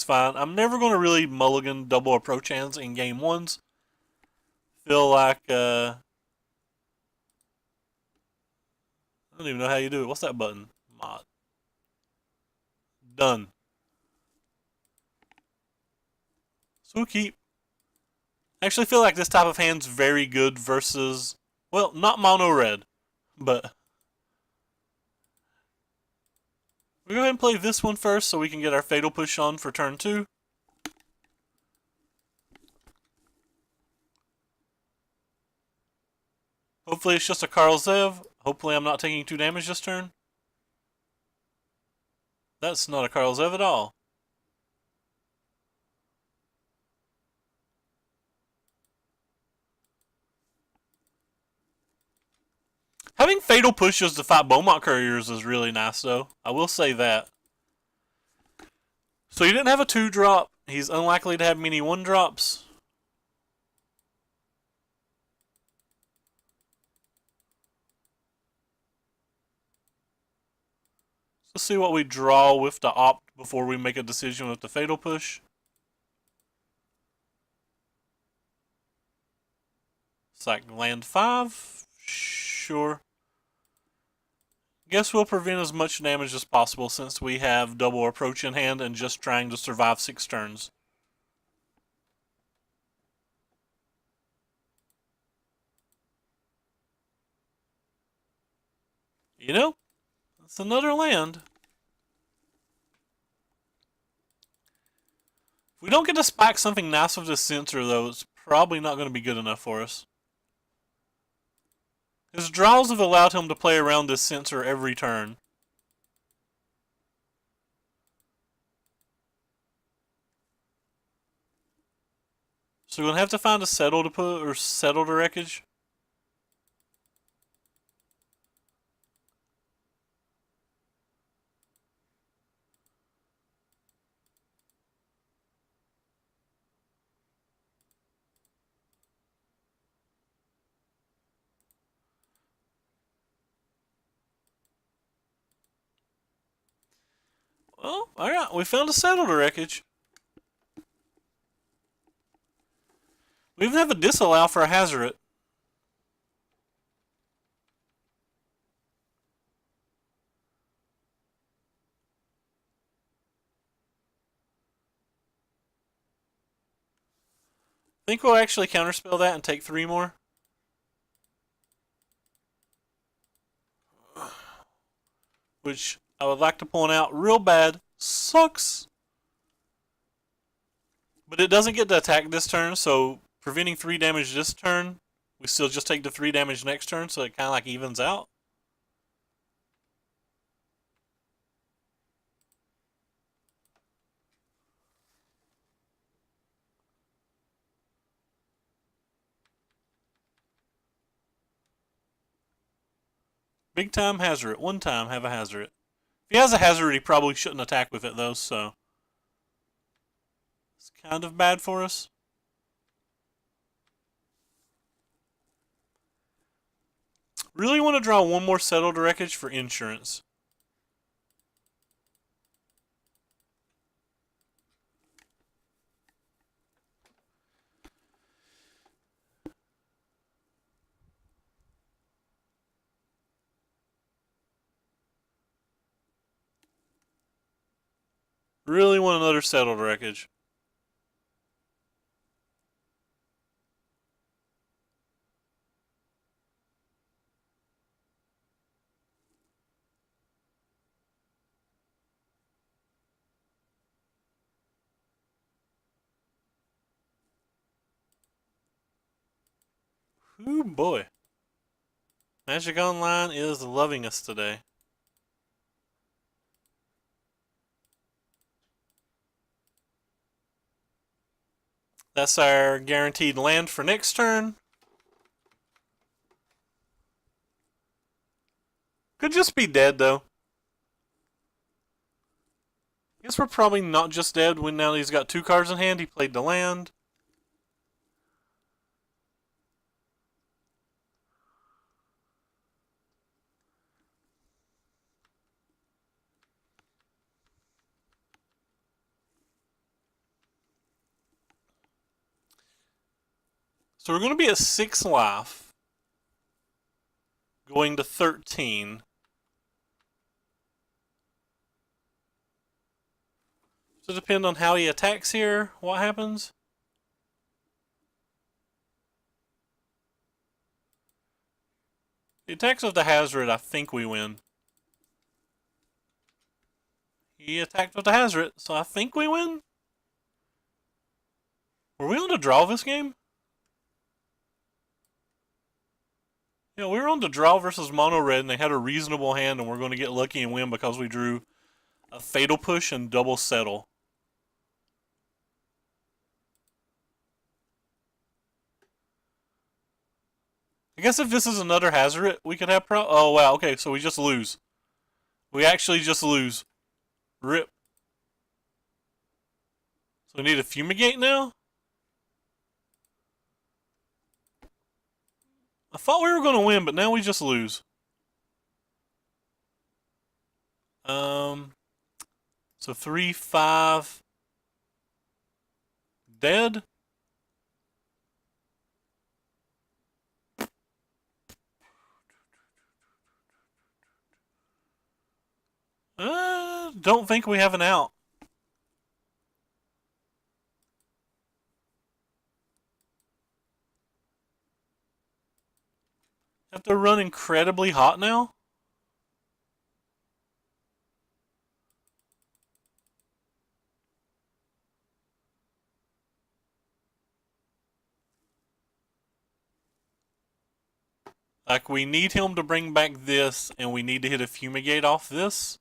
fine. I'm never going to really mulligan double approach hands in game ones. Feel like I don't even know how you do it. What's that button? Mod. Done. So we'll keep. I actually feel like this type of hand's very good versus, well, not mono red, but we'll go ahead and play this one first so we can get our Fatal Push on for turn 2. Hopefully it's just a Karl Zev. Hopefully I'm not taking 2 damage this turn. That's not a Karl Zev at all. Having Fatal Pushes to fight Beaumont Couriers is really nice, though. I will say that. So he didn't have a 2-drop. He's unlikely to have many 1-drops. Let's see what we draw with the opt before we make a decision with the Fatal Push. It's like land 5. Sure. Guess we'll prevent as much damage as possible since we have double approach in hand and just trying to survive 6 turns. You know, it's another land. If we don't get to spike something nice with this sensor, though, it's probably not going to be good enough for us. His draws have allowed him to play around this sensor every turn. So we're going to have to find a settle to put, or settle to wreckage. Well, alright, we found a settle to wreckage. We even have a disallow for a Hazoret. think we'll actually counterspell that and take 3 more. Which I would like to point out real bad sucks. But it doesn't get to attack this turn, so preventing 3 damage this turn, we still just take the 3 damage next turn, so it kind of like evens out. Big time Hazard. 1 time have a Hazard. If he has a Hazard, he probably shouldn't attack with it though, so it's kind of bad for us. Really want to draw 1 more Settled Wreckage for insurance. Really want another Settled Wreckage. Ooh boy. Magic Online is loving us today. That's our guaranteed land for next turn. Could just be dead though. Guess we're probably not just dead when now he's got 2 cards in hand. He played the land. So we're going to be at 6 life. Going to 13. So depend on how he attacks here, what happens. He attacks with the Hazard, I think we win. He attacked with the Hazard, so I think we win. Were we on to draw this game? Yeah, we were on to draw versus Mono Red, and they had a reasonable hand, and we're going to get lucky and win because we drew a Fatal Push and double Settle. I guess if this is another Hazard, we could have oh wow, okay, so we just lose. We actually just lose. RIP. So we need a Fumigate now? I thought we were going to win, but now we just lose. So 3, 5. Dead? Don't think we have an out. Have to run incredibly hot now? Like, we need him to bring back this, and we need to hit a Fumigate off this.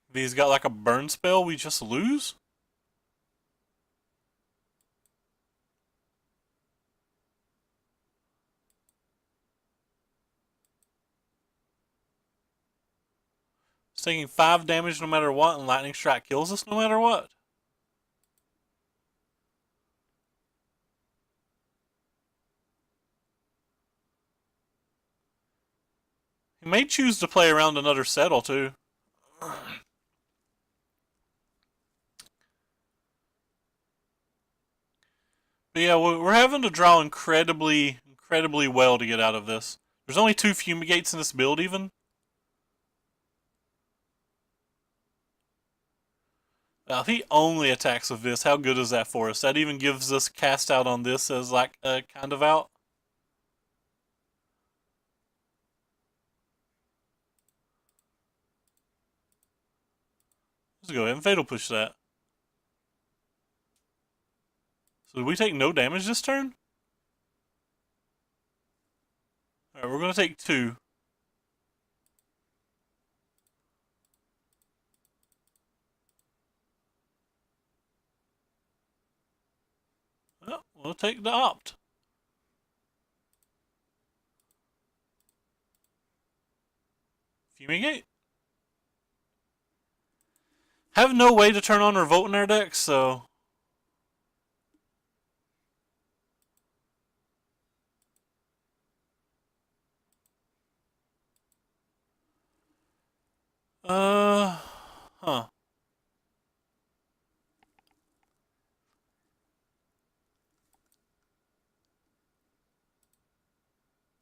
If he's got like a burn spell, we just lose? It's taking 5 damage no matter what, and Lightning Strike kills us no matter what. He may choose to play around another Settle too. But yeah, we're having to draw incredibly well to get out of this. There's only 2 Fumigates in this build even. If he only attacks with this, how good is that for us? That even gives us cast out on this as like a kind of out. Let's go ahead and Fatal Push that. So did we take no damage this turn? Alright, we're going to take 2. Well, we'll take the opt. Fumigate. Have no way to turn on Revolt in our deck, so... Huh.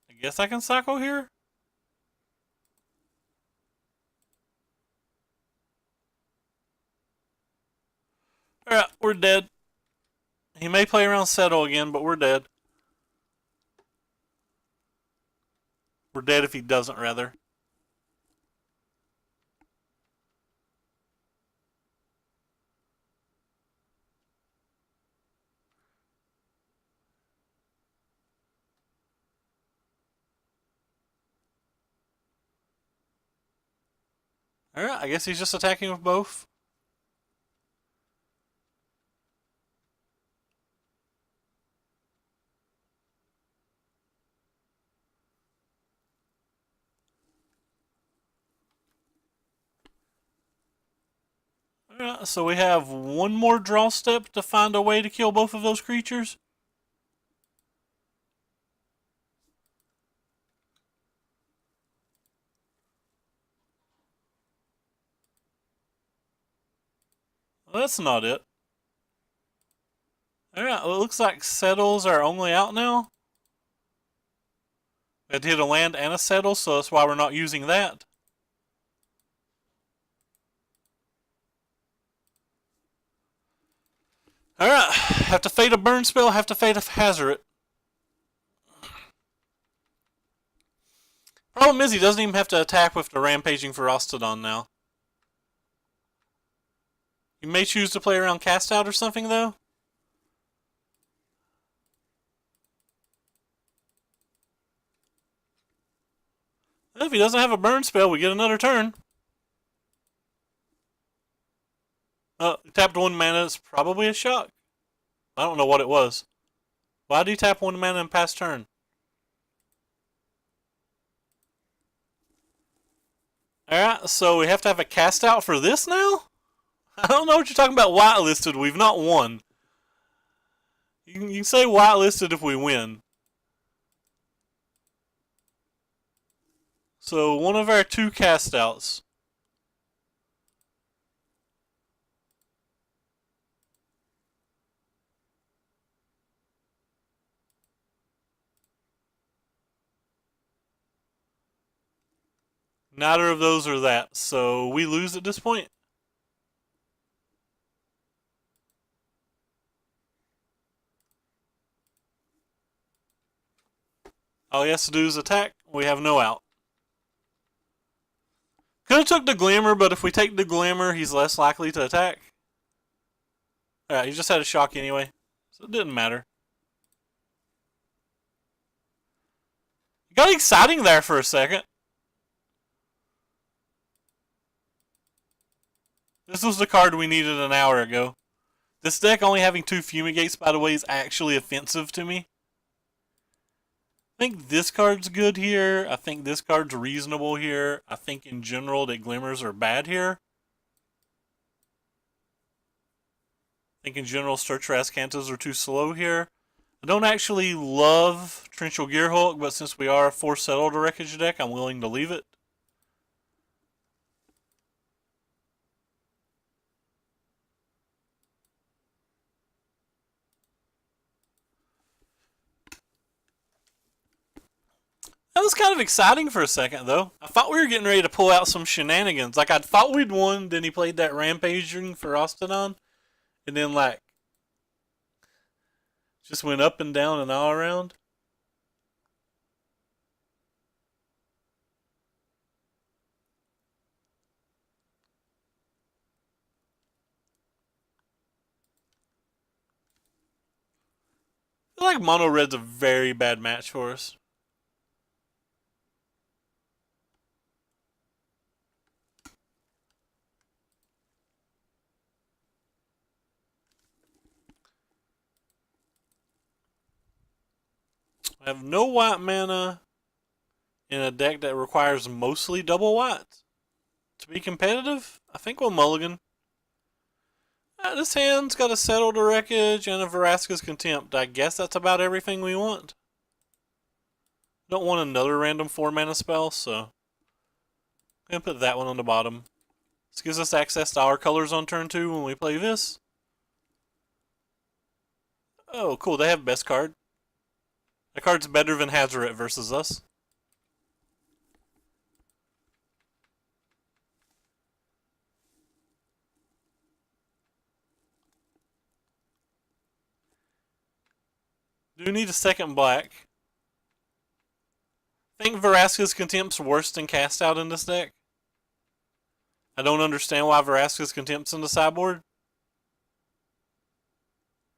I guess I can cycle here? Alright, we're dead. He may play around Settle again, but we're dead. We're dead if he doesn't, rather. Alright, I guess he's just attacking with both. Alright, so we have one more draw step to find a way to kill both of those creatures. Well, that's not it. Alright, well, it looks like Settles are only out now. We had to hit a land and a Settle, so that's why we're not using that. Alright, have to fade a burn spell, have to fade a Hazoret. Problem is, he doesn't even have to attack with the Rampaging Ferocitodon now. He may choose to play around Cast Out or something, though. Well, if he doesn't have a burn spell, we get another turn. Tapped 1 mana, it's probably a shock. I don't know what it was. Why did he tap 1 mana and pass turn? Alright, so we have to have a Cast Out for this now? I don't know what you're talking about whitelisted. We've not won. You can say whitelisted if we win. So one of our 2 cast outs. Neither of those are that, so we lose at this point. All he has to do is attack. We have no out. Could have took the Glimmer, but if we take the Glimmer, he's less likely to attack. Alright, he just had a shock anyway, so it didn't matter. It got exciting there for a second. This was the card we needed an hour ago. This deck only having 2 Fumigates, by the way, is actually offensive to me. I think this card's good here. I think this card's reasonable here. I think in general that Glimmers are bad here. I think in general Sturtrask Cantos are too slow here. I don't actually love Torrential Gearhulk, but since we are a 4 Settled Wreckage deck, I'm willing to leave it. That was kind of exciting for a second, though. I thought we were getting ready to pull out some shenanigans. Like, I thought we'd won, then he played that rampaging for Ostadon, and then, like, just went up and down and all around. I feel like Mono Red's a very bad match for us. I have no white mana in a deck that requires mostly double white. To be competitive, I think we'll mulligan. This hand's got a Settle to Wreckage and a Vraska's Contempt. I guess that's about everything we want. Don't want another random 4-mana spell, so I'm going to put that one on the bottom. This gives us access to our colors on turn 2 when we play this. Oh, cool, they have best card. That card's better than Hazoret versus us. Do need a second black. I think Vraska's Contempt's worse than Cast Out in this deck. I don't understand why Vraska's Contempt's in the sideboard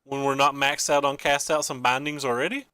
when we're not maxed out on Cast Outs and Bindings already.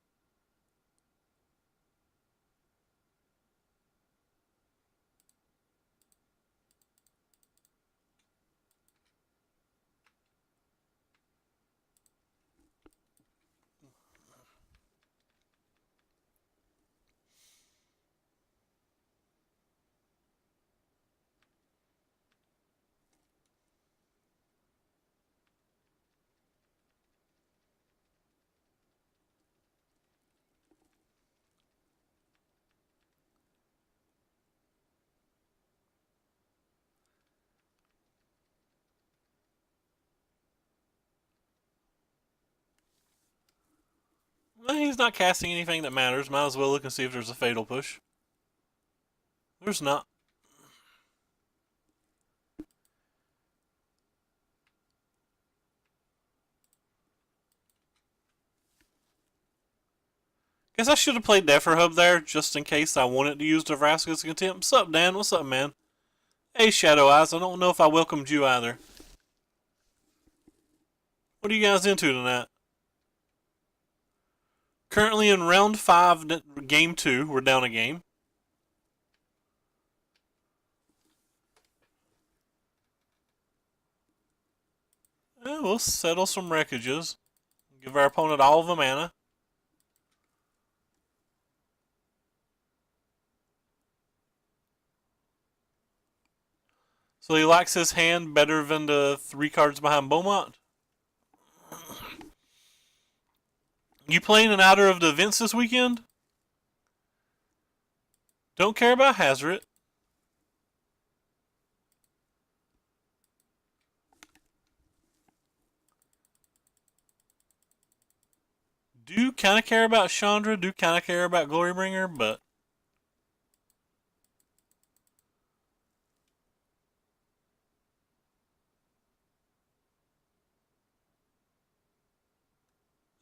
Well, he's not casting anything that matters. Might as well look and see if there's a Fatal Push. There's not. Guess I should have played Neferhub there, just in case I wanted to use Vraska's Contempt. What's up, Dan? What's up, man? Hey, Shadow Eyes. I don't know if I welcomed you either. What are you guys into tonight? Currently in round 5, game 2. We're down a game. We'll settle some wreckages. Give our opponent all of the mana. So he likes his hand better than the 3 cards behind Beaumont. You playing an outer of the events this weekend? Don't care about Hazoret. Do kind of care about Chandra, do kind of care about Glorybringer, but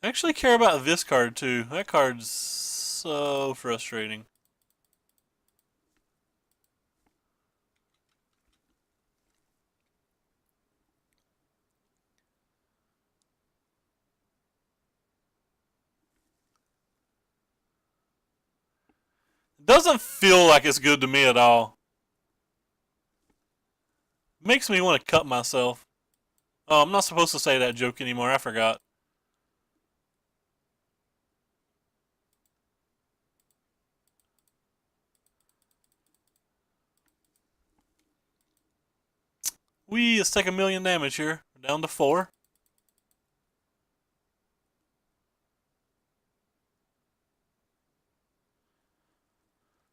I actually care about this card too. That card's so frustrating. Doesn't feel like it's good to me at all. Makes me want to cut myself. Oh, I'm not supposed to say that joke anymore. I forgot. Let's take 1,000,000 damage here. We're down to 4.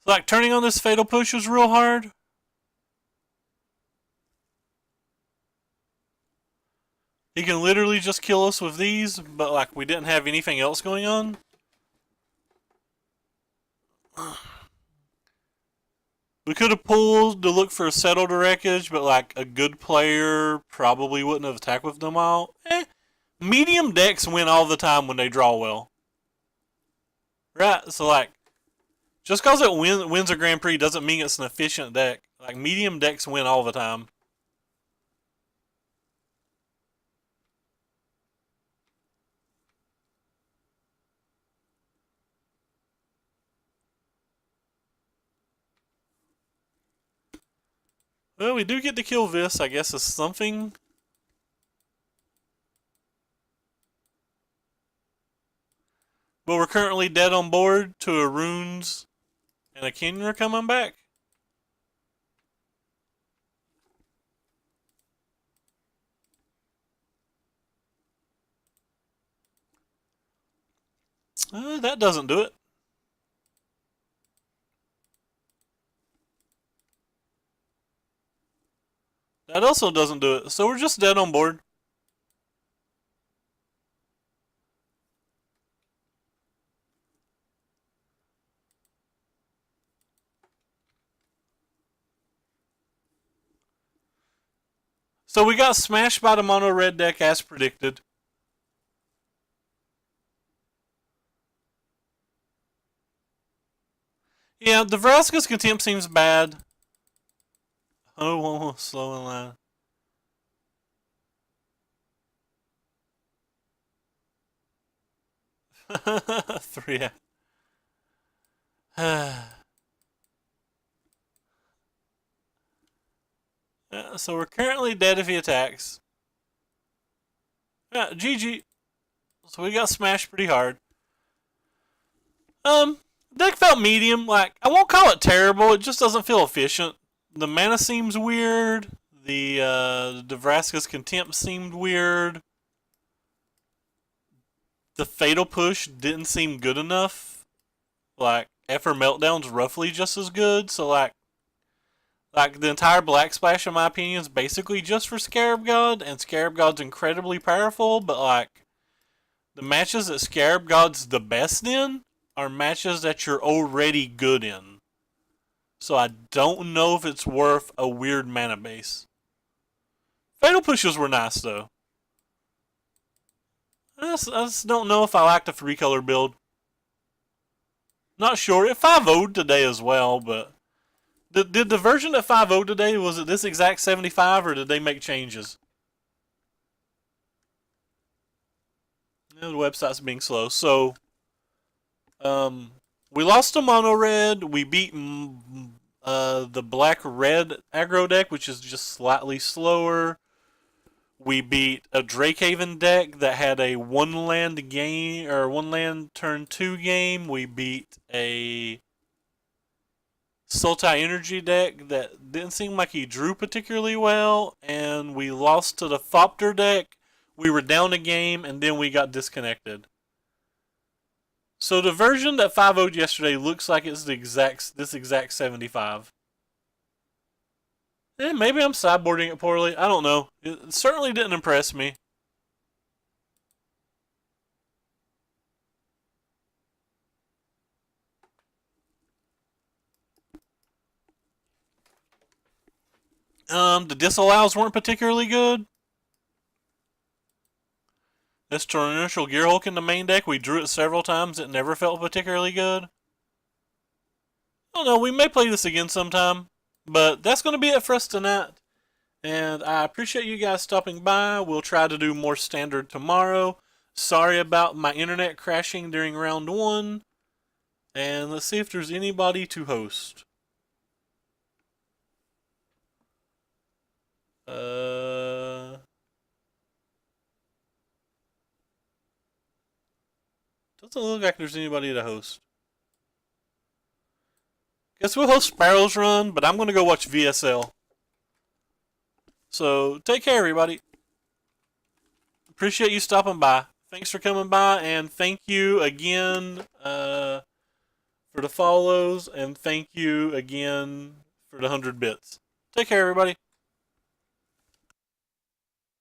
So, like, turning on this Fatal Push was real hard. He can literally just kill us with these, but, like, we didn't have anything else going on. We could have pulled to look for a settled wreckage, but like a good player probably wouldn't have attacked with them all. Medium decks win all the time when they draw well. Right? So like, just because it wins a Grand Prix doesn't mean it's an efficient deck. Like, medium decks win all the time. Well, we do get to kill this, I guess, is something. But we're currently dead on board to a Runes and a Kenner coming back. That doesn't do it. That also doesn't do it. So we're just dead on board. So we got smashed by the mono red deck as predicted. Yeah, the Vraska's Contempt seems bad. Oh, slow in line. Three. So we're currently dead if he attacks. Yeah, GG. So we got smashed pretty hard. Deck felt medium. Like, I won't call it terrible. It just doesn't feel efficient. The mana seems weird. The Vraska's Contempt seemed weird. The Fatal Push didn't seem good enough. Like, Esper Meltdown's roughly just as good. So like the entire Black Splash, in my opinion, is basically just for Scarab God, and Scarab God's incredibly powerful, but like, the matches that Scarab God's the best in are matches that you're already good in. So I don't know if it's worth a weird mana base. Fatal Pushes were nice, though. I just don't know if I like the 3-color build. Not sure. It 5-0'd today as well, but did the version that 5-0'd today, was it this exact 75, or did they make changes? Yeah, the website's being slow. So, we lost to mono red. We beat the black red aggro deck, which is just slightly slower. We beat a Drakehaven deck that had a one land turn 2 game. We beat a Sultai Energy deck that didn't seem like he drew particularly well, and we lost to the Thopter deck. We were down a game, and then we got disconnected. So the version that 5-0'd yesterday looks like it's this exact 75. Maybe I'm sideboarding it poorly. I don't know. It certainly didn't impress me. The disallows weren't particularly good. This Torrential Gearhulk in the main deck, we drew it several times. It never felt particularly good. I don't know. We may play this again sometime. But that's going to be it for us tonight. And I appreciate you guys stopping by. We'll try to do more standard tomorrow. Sorry about my internet crashing during round 1. And let's see if there's anybody to host. Doesn't look like there's anybody to host. Guess we'll host Sparrow's Run, but I'm going to go watch VSL. So, take care, everybody. Appreciate you stopping by. Thanks for coming by, and thank you again for the follows, and thank you again for the 100 bits. Take care, everybody.